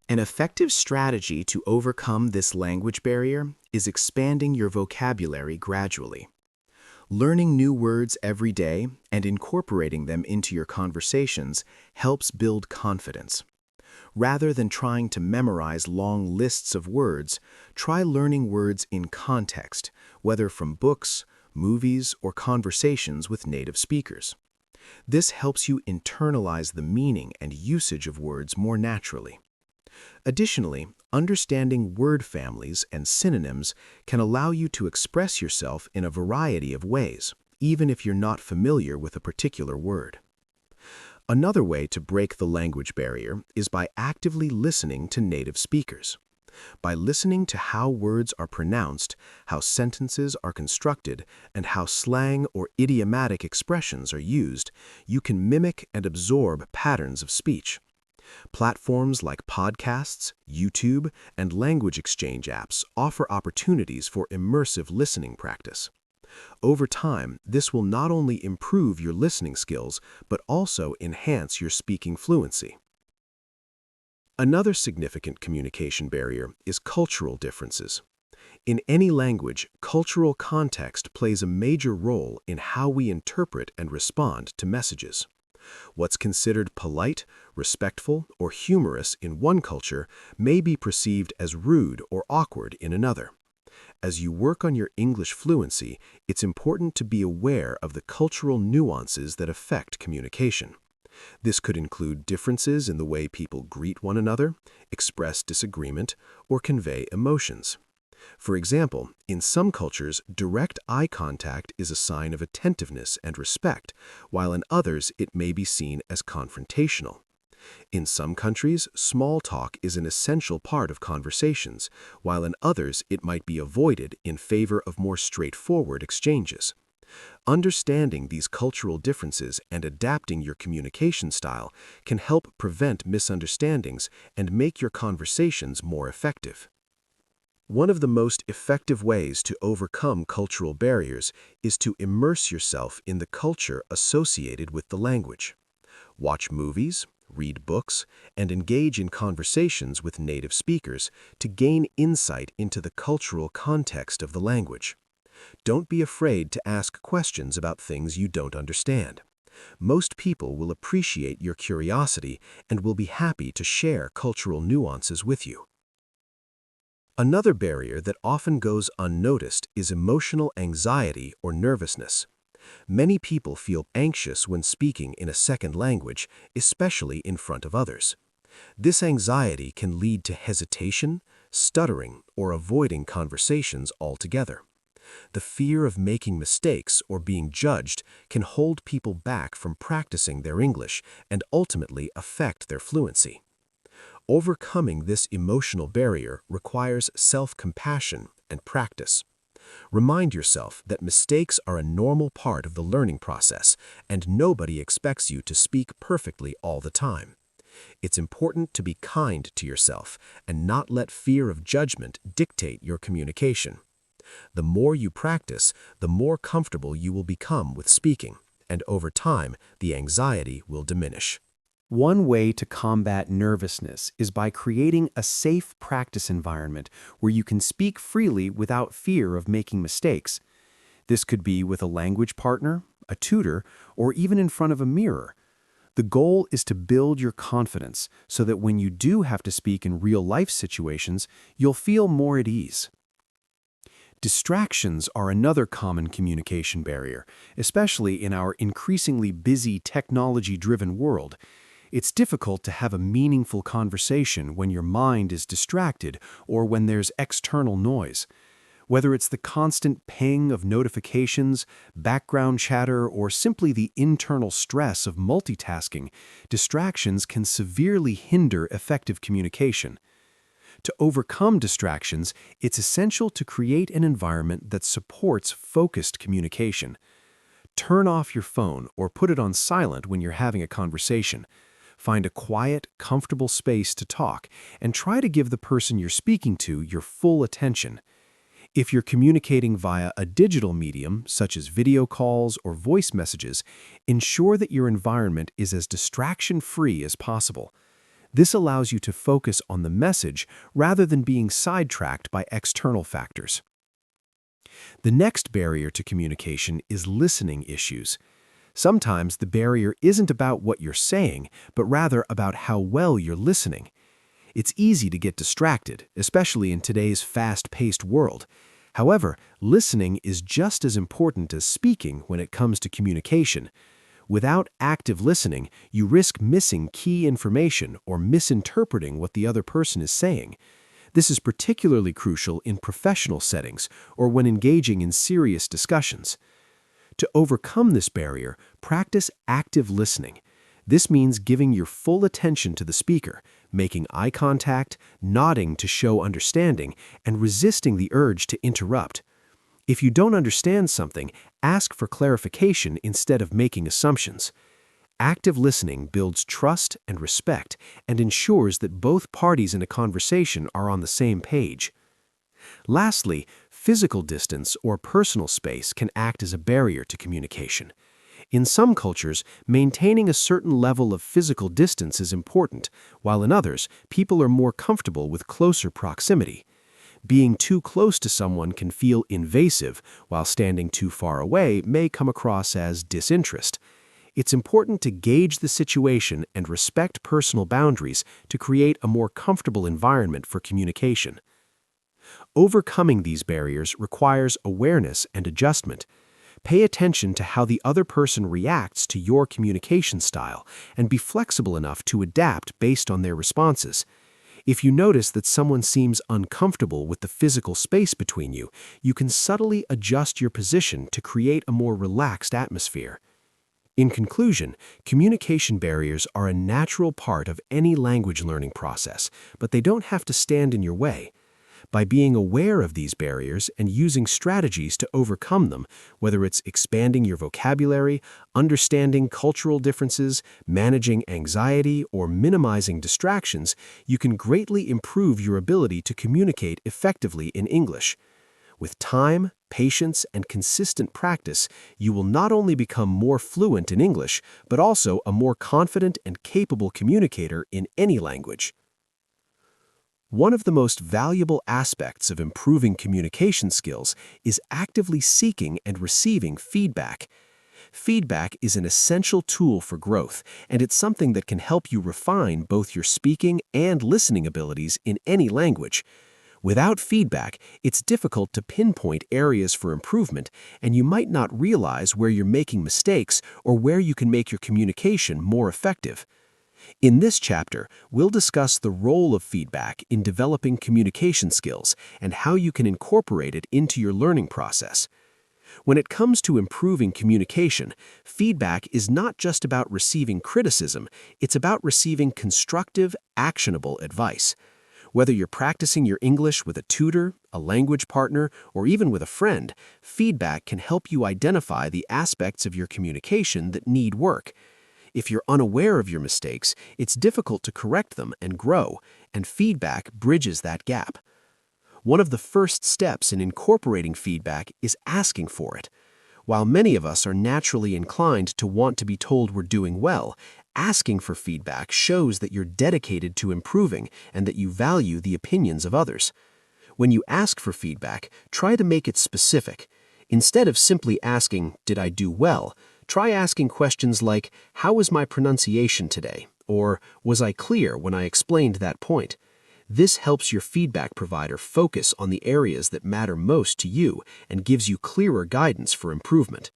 An effective strategy to overcome this language barrier is expanding your vocabulary gradually. Learning new words every day and incorporating them into your conversations helps build confidence. Rather than trying to memorize long lists of words, try learning words in context, whether from books, movies, or conversations with native speakers. This helps you internalize the meaning and usage of words more naturally. Additionally, understanding word families and synonyms can allow you to express yourself in a variety of ways, even if you're not familiar with a particular word. Another way to break the language barrier is by actively listening to native speakers. By listening to how words are pronounced, how sentences are constructed, and how slang or idiomatic expressions are used, you can mimic and absorb patterns of speech. Platforms like podcasts, YouTube, and language exchange apps offer opportunities for immersive listening practice. Over time, this will not only improve your listening skills, but also enhance your speaking fluency. Another significant communication barrier is cultural differences. In any language, cultural context plays a major role in how we interpret and respond to messages. What's considered polite, respectful, or humorous in one culture may be perceived as rude or awkward in another. As you work on your English fluency, it's important to be aware of the cultural nuances that affect communication. This could include differences in the way people greet one another, express disagreement, or convey emotions. For example, in some cultures, direct eye contact is a sign of attentiveness and respect, while in others it may be seen as confrontational. In some countries, small talk is an essential part of conversations, while in others it might be avoided in favor of more straightforward exchanges. Understanding these cultural differences and adapting your communication style can help prevent misunderstandings and make your conversations more effective. One of the most effective ways to overcome cultural barriers is to immerse yourself in the culture associated with the language. Watch movies, read books, and engage in conversations with native speakers to gain insight into the cultural context of the language. Don't be afraid to ask questions about things you don't understand. Most people will appreciate your curiosity and will be happy to share cultural nuances with you. Another barrier that often goes unnoticed is emotional anxiety or nervousness. Many people feel anxious when speaking in a second language, especially in front of others. This anxiety can lead to hesitation, stuttering, or avoiding conversations altogether. The fear of making mistakes or being judged can hold people back from practicing their English and ultimately affect their fluency. Overcoming this emotional barrier requires self-compassion and practice. Remind yourself that mistakes are a normal part of the learning process, and nobody expects you to speak perfectly all the time. It's important to be kind to yourself and not let fear of judgment dictate your communication. The more you practice, the more comfortable you will become with speaking, and over time, the anxiety will diminish. One way to combat nervousness is by creating a safe practice environment where you can speak freely without fear of making mistakes. This could be with a language partner, a tutor, or even in front of a mirror. The goal is to build your confidence so that when you do have to speak in real-life situations, you'll feel more at ease. Distractions are another common communication barrier, especially in our increasingly busy, technology-driven world. It's difficult to have a meaningful conversation when your mind is distracted or when there's external noise. Whether it's the constant ping of notifications, background chatter, or simply the internal stress of multitasking, distractions can severely hinder effective communication. To overcome distractions, it's essential to create an environment that supports focused communication. Turn off your phone or put it on silent when you're having a conversation. Find a quiet, comfortable space to talk, and try to give the person you're speaking to your full attention. If you're communicating via a digital medium, such as video calls or voice messages, ensure that your environment is as distraction-free as possible. This allows you to focus on the message rather than being sidetracked by external factors. The next barrier to communication is listening issues. Sometimes the barrier isn't about what you're saying, but rather about how well you're listening. It's easy to get distracted, especially in today's fast-paced world. However, listening is just as important as speaking when it comes to communication. Without active listening, you risk missing key information or misinterpreting what the other person is saying. This is particularly crucial in professional settings or when engaging in serious discussions. To overcome this barrier, practice active listening. This means giving your full attention to the speaker, making eye contact, nodding to show understanding, and resisting the urge to interrupt. If you don't understand something, ask for clarification instead of making assumptions. Active listening builds trust and respect and ensures that both parties in a conversation are on the same page. Lastly, physical distance or personal space can act as a barrier to communication. In some cultures, maintaining a certain level of physical distance is important, while in others, people are more comfortable with closer proximity. Being too close to someone can feel invasive, while standing too far away may come across as disinterest. It's important to gauge the situation and respect personal boundaries to create a more comfortable environment for communication. Overcoming these barriers requires awareness and adjustment. Pay attention to how the other person reacts to your communication style and be flexible enough to adapt based on their responses. If you notice that someone seems uncomfortable with the physical space between you, you can subtly adjust your position to create a more relaxed atmosphere. In conclusion, communication barriers are a natural part of any language learning process, but they don't have to stand in your way. By being aware of these barriers and using strategies to overcome them, whether it's expanding your vocabulary, understanding cultural differences, managing anxiety, or minimizing distractions, you can greatly improve your ability to communicate effectively in English. With time, patience, and consistent practice, you will not only become more fluent in English, but also a more confident and capable communicator in any language. One of the most valuable aspects of improving communication skills is actively seeking and receiving feedback. Feedback is an essential tool for growth, and it's something that can help you refine both your speaking and listening abilities in any language. Without feedback, it's difficult to pinpoint areas for improvement, and you might not realize where you're making mistakes or where you can make your communication more effective. In this chapter, we'll discuss the role of feedback in developing communication skills and how you can incorporate it into your learning process. When it comes to improving communication, feedback is not just about receiving criticism, it's about receiving constructive, actionable advice. Whether you're practicing your English with a tutor, a language partner, or even with a friend, feedback can help you identify the aspects of your communication that need work. If you're unaware of your mistakes, it's difficult to correct them and grow, and feedback bridges that gap. One of the first steps in incorporating feedback is asking for it. While many of us are naturally inclined to want to be told we're doing well, asking for feedback shows that you're dedicated to improving and that you value the opinions of others. When you ask for feedback, try to make it specific. Instead of simply asking, "Did I do well?" try asking questions like, "How was my pronunciation today?" or "Was I clear when I explained that point?" This helps your feedback provider focus on the areas that matter most to you and gives you clearer guidance for improvement.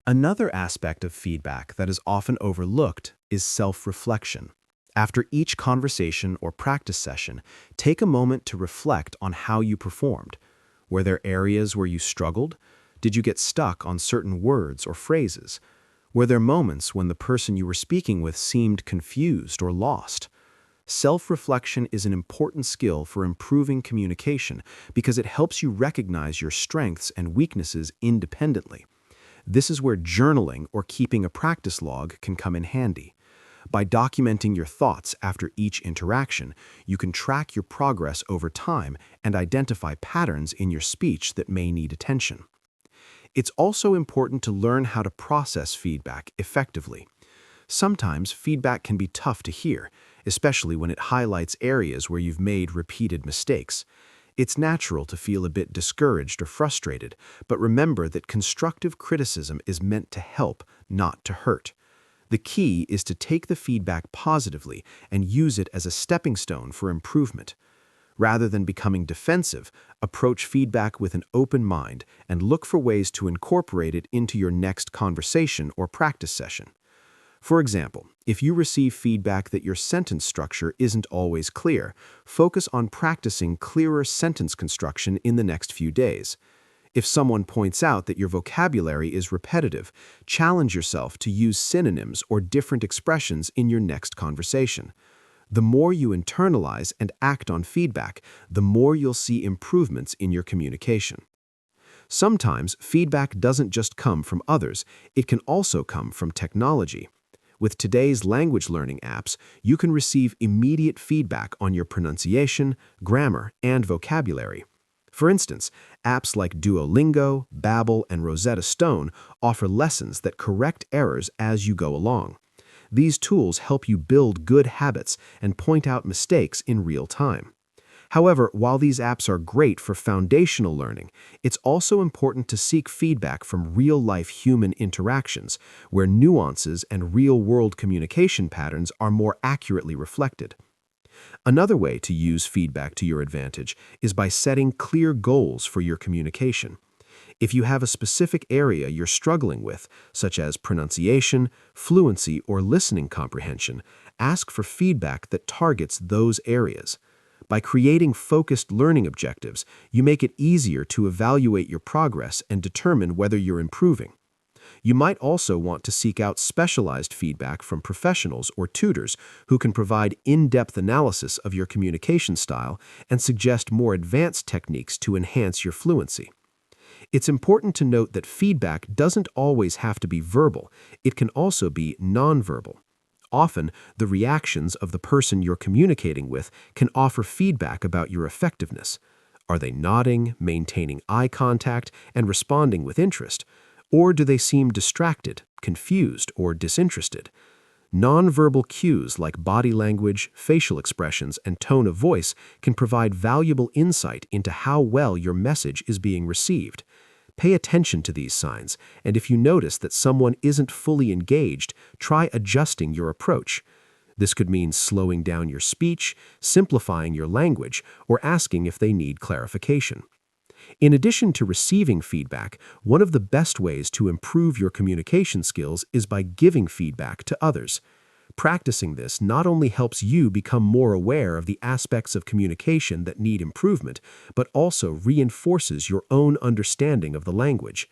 Another aspect of feedback that is often overlooked is self-reflection. After each conversation or practice session, take a moment to reflect on how you performed. Were there areas where you struggled? Did you get stuck on certain words or phrases? Were there moments when the person you were speaking with seemed confused or lost? Self-reflection is an important skill for improving communication because it helps you recognize your strengths and weaknesses independently. This is where journaling or keeping a practice log can come in handy. By documenting your thoughts after each interaction, you can track your progress over time and identify patterns in your speech that may need attention. It's also important to learn how to process feedback effectively. Sometimes feedback can be tough to hear, especially when it highlights areas where you've made repeated mistakes. It's natural to feel a bit discouraged or frustrated, but remember that constructive criticism is meant to help, not to hurt. The key is to take the feedback positively and use it as a stepping stone for improvement. Rather than becoming defensive, approach feedback with an open mind and look for ways to incorporate it into your next conversation or practice session. For example, if you receive feedback that your sentence structure isn't always clear, focus on practicing clearer sentence construction in the next few days. If someone points out that your vocabulary is repetitive, challenge yourself to use synonyms or different expressions in your next conversation. The more you internalize and act on feedback, the more you'll see improvements in your communication. Sometimes feedback doesn't just come from others, it can also come from technology. With today's language learning apps, you can receive immediate feedback on your pronunciation, grammar, and vocabulary. For instance, apps like Duolingo, Babbel, and Rosetta Stone offer lessons that correct errors as you go along. These tools help you build good habits and point out mistakes in real time. However, while these apps are great for foundational learning, it's also important to seek feedback from real-life human interactions, where nuances and real-world communication patterns are more accurately reflected. Another way to use feedback to your advantage is by setting clear goals for your communication. If you have a specific area you're struggling with, such as pronunciation, fluency, or listening comprehension, ask for feedback that targets those areas. By creating focused learning objectives, you make it easier to evaluate your progress and determine whether you're improving. You might also want to seek out specialized feedback from professionals or tutors who can provide in-depth analysis of your communication style and suggest more advanced techniques to enhance your fluency. It's important to note that feedback doesn't always have to be verbal, it can also be nonverbal. Often, the reactions of the person you're communicating with can offer feedback about your effectiveness. Are they nodding, maintaining eye contact, and responding with interest? Or do they seem distracted, confused, or disinterested? Nonverbal cues like body language, facial expressions, and tone of voice can provide valuable insight into how well your message is being received. Pay attention to these signs, and if you notice that someone isn't fully engaged, try adjusting your approach. This could mean slowing down your speech, simplifying your language, or asking if they need clarification. In addition to receiving feedback, one of the best ways to improve your communication skills is by giving feedback to others. Practicing this not only helps you become more aware of the aspects of communication that need improvement, but also reinforces your own understanding of the language.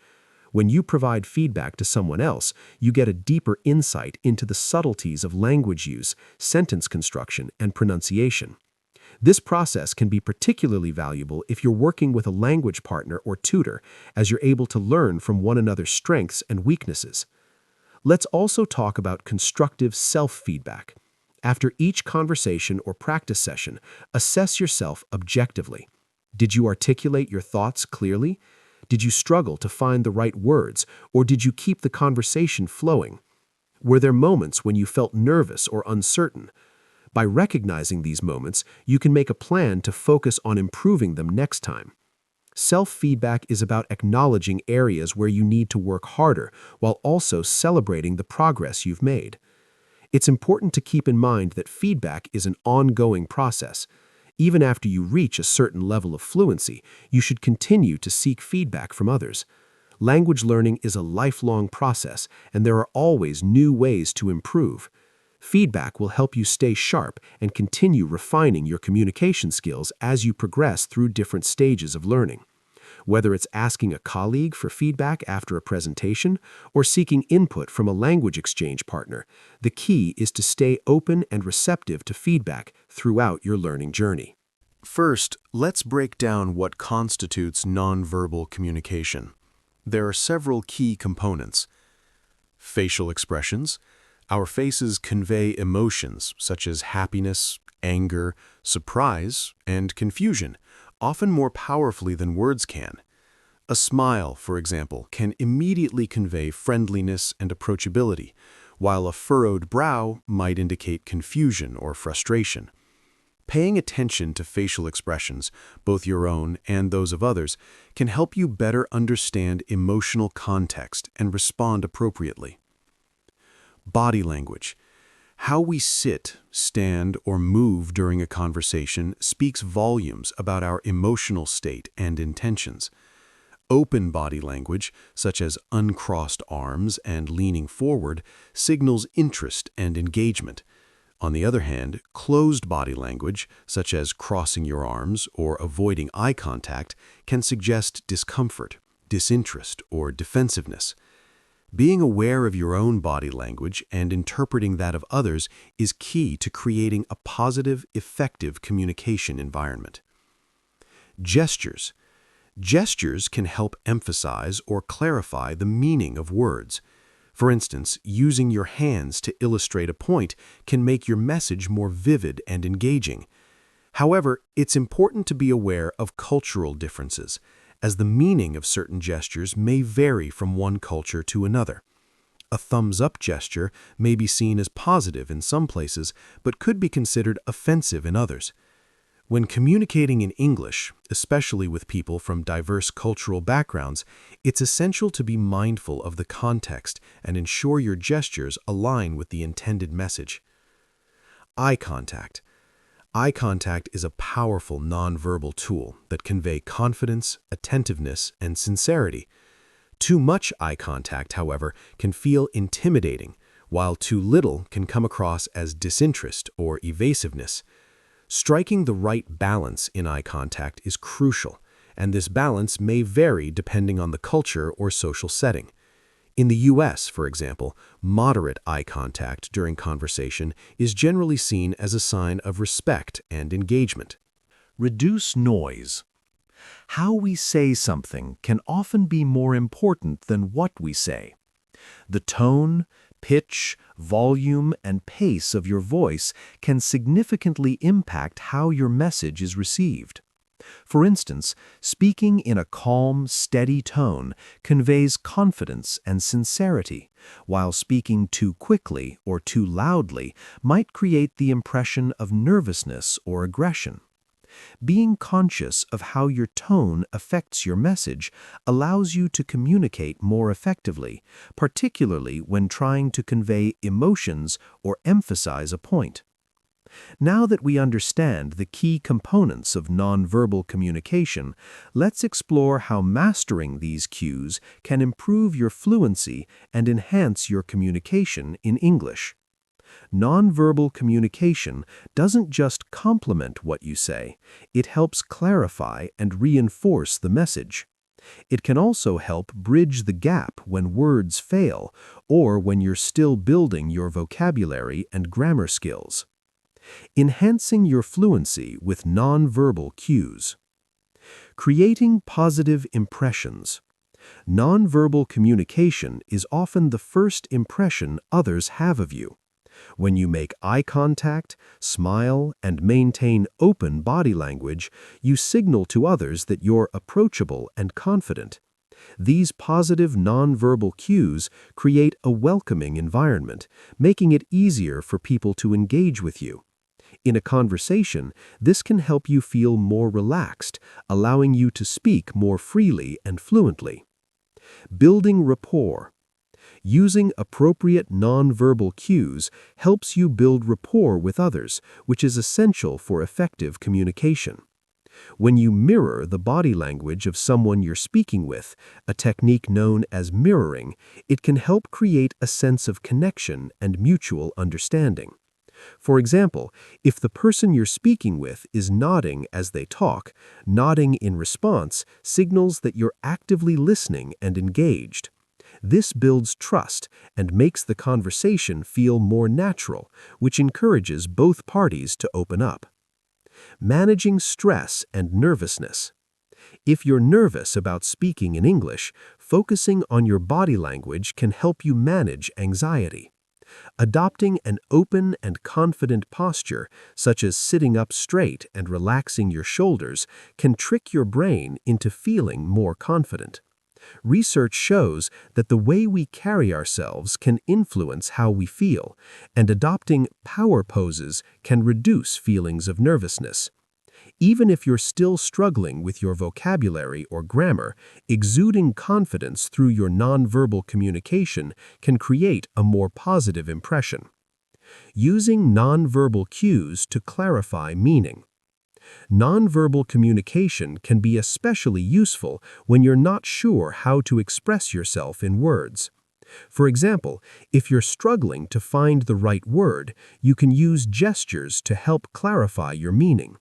When you provide feedback to someone else, you get a deeper insight into the subtleties of language use, sentence construction, and pronunciation. This process can be particularly valuable if you're working with a language partner or tutor, as you're able to learn from one another's strengths and weaknesses. Let's also talk about constructive self-feedback. After each conversation or practice session, assess yourself objectively. Did you articulate your thoughts clearly? Did you struggle to find the right words, or did you keep the conversation flowing? Were there moments when you felt nervous or uncertain? By recognizing these moments, you can make a plan to focus on improving them next time. Self-feedback is about acknowledging areas where you need to work harder while also celebrating the progress you've made. It's important to keep in mind that feedback is an ongoing process. Even after you reach a certain level of fluency, you should continue to seek feedback from others. Language learning is a lifelong process, and there are always new ways to improve. Feedback will help you stay sharp and continue refining your communication skills as you progress through different stages of learning. Whether it's asking a colleague for feedback after a presentation or seeking input from a language exchange partner, the key is to stay open and receptive to feedback throughout your learning journey. First, let's break down what constitutes nonverbal communication. There are several key components. Facial expressions. Our faces convey emotions such as happiness, anger, surprise, and confusion, often more powerfully than words can. A smile, for example, can immediately convey friendliness and approachability, while a furrowed brow might indicate confusion or frustration. Paying attention to facial expressions, both your own and those of others, can help you better understand emotional context and respond appropriately. Body language. How we sit, stand, or move during a conversation speaks volumes about our emotional state and intentions. Open body language, such as uncrossed arms and leaning forward, signals interest and engagement. On the other hand, closed body language, such as crossing your arms or avoiding eye contact, can suggest discomfort, disinterest, or defensiveness. Being aware of your own body language and interpreting that of others is key to creating a positive, effective communication environment. Gestures. Gestures can help emphasize or clarify the meaning of words. For instance, using your hands to illustrate a point can make your message more vivid and engaging. However, it's important to be aware of cultural differences, as the meaning of certain gestures may vary from one culture to another. A thumbs-up gesture may be seen as positive in some places, but could be considered offensive in others. When communicating in English, especially with people from diverse cultural backgrounds, it's essential to be mindful of the context and ensure your gestures align with the intended message. Eye contact. Eye contact is a powerful nonverbal tool that conveys confidence, attentiveness, and sincerity. Too much eye contact, however, can feel intimidating, while too little can come across as disinterest or evasiveness. Striking the right balance in eye contact is crucial, and this balance may vary depending on the culture or social setting. In the US, for example, moderate eye contact during conversation is generally seen as a sign of respect and engagement. Reduce noise. How we say something can often be more important than what we say. The tone, pitch, volume, and pace of your voice can significantly impact how your message is received. For instance, speaking in a calm, steady tone conveys confidence and sincerity, while speaking too quickly or too loudly might create the impression of nervousness or aggression. Being conscious of how your tone affects your message allows you to communicate more effectively, particularly when trying to convey emotions or emphasize a point. Now that we understand the key components of nonverbal communication, let's explore how mastering these cues can improve your fluency and enhance your communication in English. Nonverbal communication doesn't just complement what you say, it helps clarify and reinforce the message. It can also help bridge the gap when words fail or when you're still building your vocabulary and grammar skills. Enhancing your fluency with nonverbal cues. Creating positive impressions. Nonverbal communication is often the first impression others have of you. When you make eye contact, smile, and maintain open body language, you signal to others that you're approachable and confident. These positive nonverbal cues create a welcoming environment, making it easier for people to engage with you. In a conversation, this can help you feel more relaxed, allowing you to speak more freely and fluently. Building rapport. Using appropriate nonverbal cues helps you build rapport with others, which is essential for effective communication. When you mirror the body language of someone you're speaking with, a technique known as mirroring, it can help create a sense of connection and mutual understanding. For example, if the person you're speaking with is nodding as they talk, nodding in response signals that you're actively listening and engaged. This builds trust and makes the conversation feel more natural, which encourages both parties to open up. Managing stress and nervousness. If you're nervous about speaking in English, focusing on your body language can help you manage anxiety. Adopting an open and confident posture, such as sitting up straight and relaxing your shoulders, can trick your brain into feeling more confident. Research shows that the way we carry ourselves can influence how we feel, and adopting power poses can reduce feelings of nervousness. Even if you're still struggling with your vocabulary or grammar, exuding confidence through your nonverbal communication can create a more positive impression. Using nonverbal cues to clarify meaning. Nonverbal communication can be especially useful when you're not sure how to express yourself in words. For example, if you're struggling to find the right word, you can use gestures to help clarify your meaning.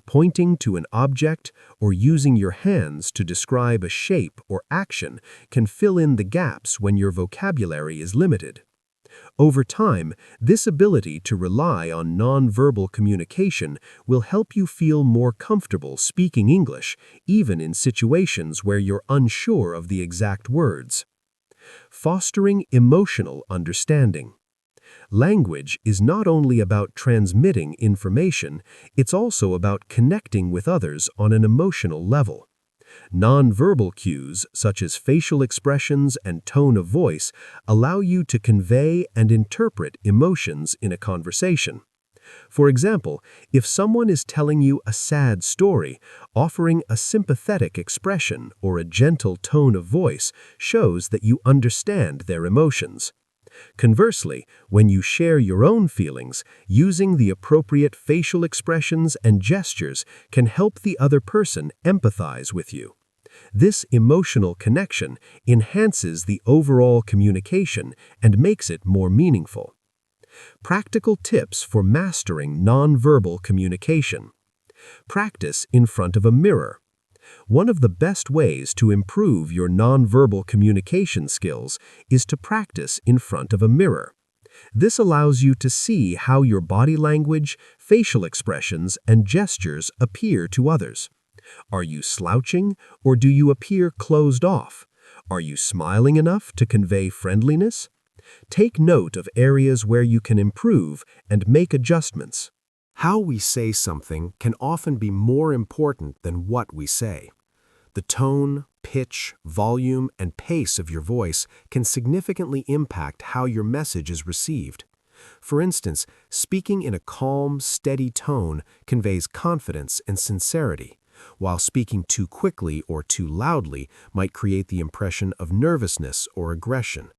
Pointing to an object or using your hands to describe a shape or action can fill in the gaps when your vocabulary is limited. Over time, this ability to rely on nonverbal communication will help you feel more comfortable speaking English, even in situations where you're unsure of the exact words. Fostering emotional understanding. Language is not only about transmitting information, it's also about connecting with others on an emotional level. Nonverbal cues, such as facial expressions and tone of voice, allow you to convey and interpret emotions in a conversation. For example, if someone is telling you a sad story, offering a sympathetic expression or a gentle tone of voice shows that you understand their emotions. Conversely, when you share your own feelings, using the appropriate facial expressions and gestures can help the other person empathize with you. This emotional connection enhances the overall communication and makes it more meaningful. Practical tips for mastering nonverbal communication. Practice in front of a mirror. One of the best ways to improve your nonverbal communication skills is to practice in front of a mirror. This allows you to see how your body language, facial expressions, and gestures appear to others. Are you slouching, or do you appear closed off? Are you smiling enough to convey friendliness? Take note of areas where you can improve and make adjustments. How we say something can often be more important than what we say. The tone, pitch, volume, and pace of your voice can significantly impact how your message is received. For instance, speaking in a calm, steady tone conveys confidence and sincerity, while speaking too quickly or too loudly might create the impression of nervousness or aggression.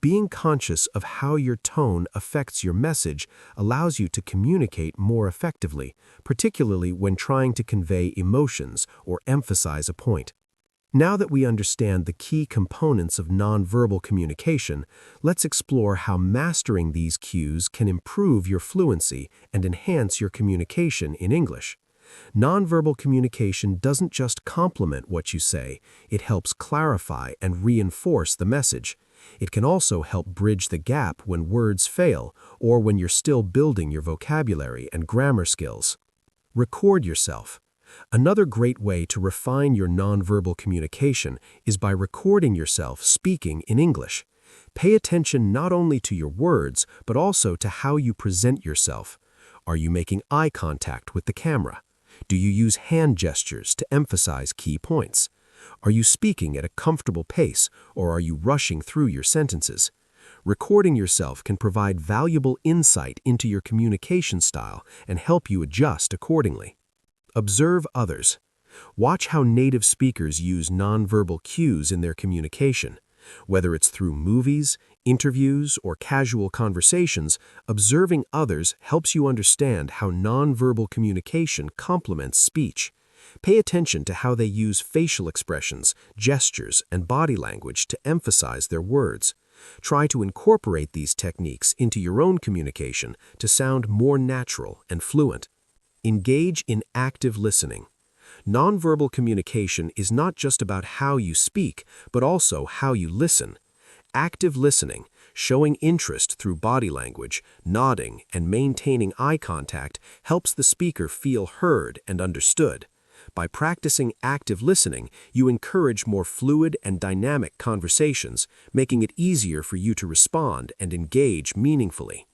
Being conscious of how your tone affects your message allows you to communicate more effectively, particularly when trying to convey emotions or emphasize a point. Now that we understand the key components of nonverbal communication, let's explore how mastering these cues can improve your fluency and enhance your communication in English. Nonverbal communication doesn't just complement what you say, it helps clarify and reinforce the message. It can also help bridge the gap when words fail or when you're still building your vocabulary and grammar skills. Record yourself. Another great way to refine your nonverbal communication is by recording yourself speaking in English. Pay attention not only to your words, but also to how you present yourself. Are you making eye contact with the camera? Do you use hand gestures to emphasize key points? Are you speaking at a comfortable pace, or are you rushing through your sentences? Recording yourself can provide valuable insight into your communication style and help you adjust accordingly. Observe others. Watch how native speakers use nonverbal cues in their communication. Whether it's through movies, interviews, or casual conversations, observing others helps you understand how nonverbal communication complements speech. Pay attention to how they use facial expressions, gestures, and body language to emphasize their words. Try to incorporate these techniques into your own communication to sound more natural and fluent. Engage in active listening. Nonverbal communication is not just about how you speak, but also how you listen. Active listening, showing interest through body language, nodding, and maintaining eye contact helps the speaker feel heard and understood. By practicing active listening, you encourage more fluid and dynamic conversations, making it easier for you to respond and engage meaningfully.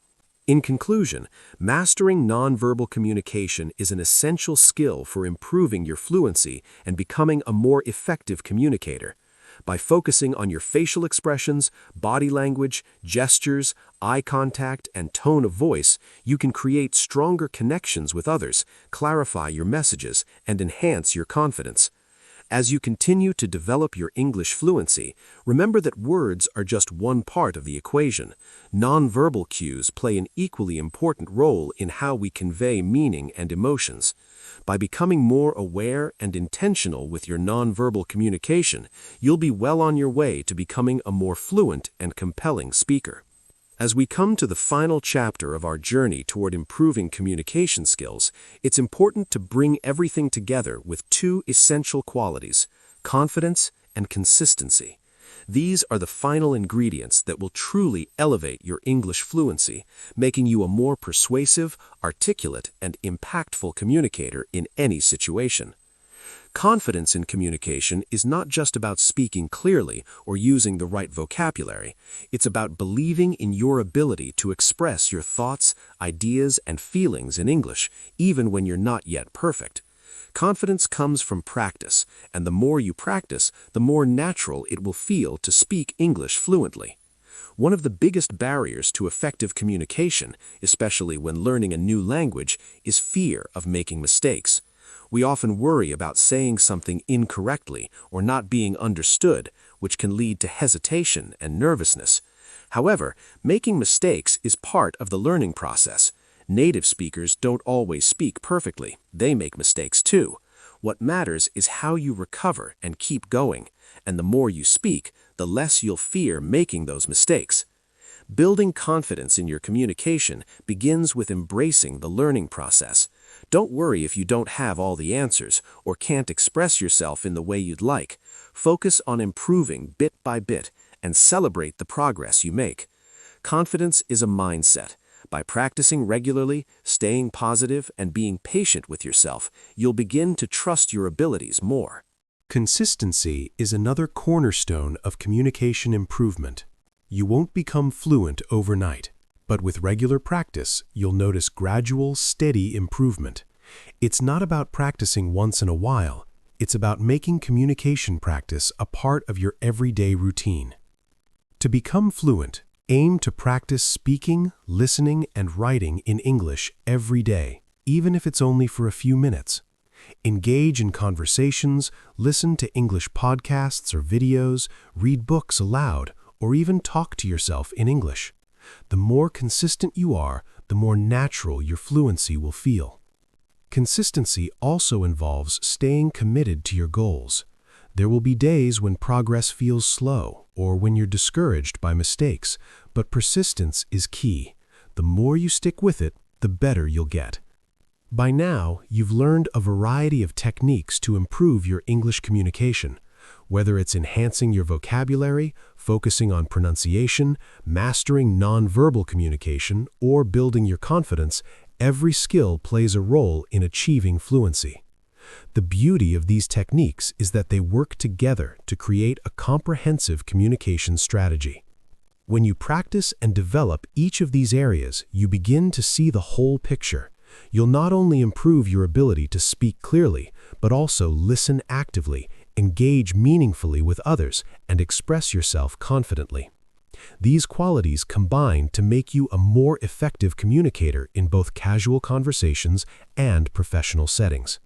In conclusion, mastering nonverbal communication is an essential skill for improving your fluency and becoming a more effective communicator. By focusing on your facial expressions, body language, gestures, eye contact, and tone of voice, you can create stronger connections with others, clarify your messages, and enhance your confidence. As you continue to develop your English fluency, remember that words are just one part of the equation. Nonverbal cues play an equally important role in how we convey meaning and emotions. By becoming more aware and intentional with your nonverbal communication, you'll be well on your way to becoming a more fluent and compelling speaker. As we come to the final chapter of our journey toward improving communication skills, it's important to bring everything together with two essential qualities: confidence and consistency. These are the final ingredients that will truly elevate your English fluency, making you a more persuasive, articulate, and impactful communicator in any situation. Confidence in communication is not just about speaking clearly or using the right vocabulary. It's about believing in your ability to express your thoughts, ideas, and feelings in English, even when you're not yet perfect. Confidence comes from practice, and the more you practice, the more natural it will feel to speak English fluently. One of the biggest barriers to effective communication, especially when learning a new language, is fear of making mistakes. We often worry about saying something incorrectly or not being understood, which can lead to hesitation and nervousness. However, making mistakes is part of the learning process. Native speakers don't always speak perfectly. They make mistakes too. What matters is how you recover and keep going, and the more you speak, the less you'll fear making those mistakes. Building confidence in your communication begins with embracing the learning process. Don't worry if you don't have all the answers or can't express yourself in the way you'd like. Focus on improving bit by bit and celebrate the progress you make. Confidence is a mindset. By practicing regularly, staying positive, and being patient with yourself, you'll begin to trust your abilities more. Consistency is another cornerstone of communication improvement. You won't become fluent overnight, but with regular practice, you'll notice gradual, steady improvement. It's not about practicing once in a while. It's about making communication practice a part of your everyday routine. To become fluent, aim to practice speaking, listening, and writing in English every day, even if it's only for a few minutes. Engage in conversations, listen to English podcasts or videos, read books aloud, or even talk to yourself in English. The more consistent you are, the more natural your fluency will feel. Consistency also involves staying committed to your goals. There will be days when progress feels slow or when you're discouraged by mistakes, but persistence is key. The more you stick with it, the better you'll get. By now, you've learned a variety of techniques to improve your English communication. Whether it's enhancing your vocabulary, focusing on pronunciation, mastering nonverbal communication, or building your confidence, every skill plays a role in achieving fluency. The beauty of these techniques is that they work together to create a comprehensive communication strategy. When you practice and develop each of these areas, you begin to see the whole picture. You'll not only improve your ability to speak clearly, but also listen actively, engage meaningfully with others, and express yourself confidently. These qualities combine to make you a more effective communicator in both casual conversations and professional settings.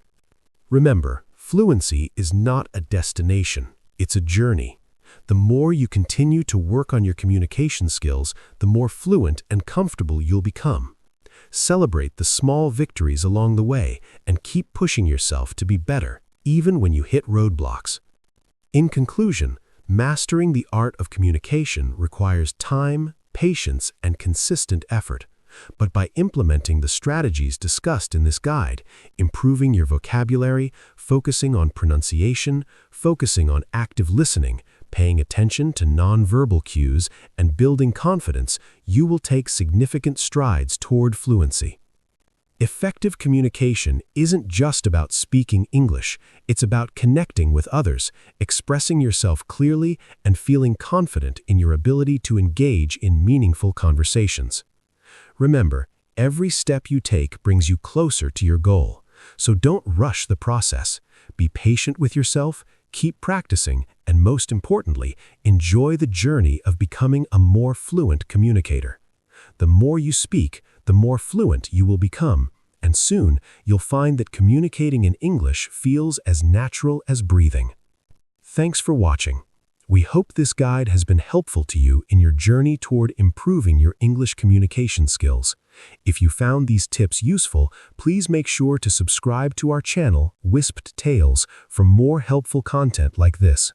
Remember, fluency is not a destination, it's a journey. The more you continue to work on your communication skills, the more fluent and comfortable you'll become. Celebrate the small victories along the way and keep pushing yourself to be better, even when you hit roadblocks. In conclusion, mastering the art of communication requires time, patience, and consistent effort. But by implementing the strategies discussed in this guide, improving your vocabulary, focusing on pronunciation, focusing on active listening, paying attention to nonverbal cues, and building confidence, you will take significant strides toward fluency. Effective communication isn't just about speaking English, it's about connecting with others, expressing yourself clearly, and feeling confident in your ability to engage in meaningful conversations. Remember, every step you take brings you closer to your goal, so don't rush the process. Be patient with yourself, keep practicing, and most importantly, enjoy the journey of becoming a more fluent communicator. The more you speak, the more fluent you will become, and soon you'll find that communicating in English feels as natural as breathing. Thanks for watching. We hope this guide has been helpful to you in your journey toward improving your English communication skills. If you found these tips useful, please make sure to subscribe to our channel, Wisped Tales, for more helpful content like this.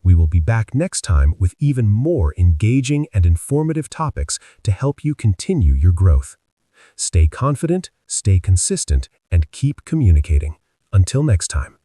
We will be back next time with even more engaging and informative topics to help you continue your growth. Stay confident, stay consistent, and keep communicating. Until next time.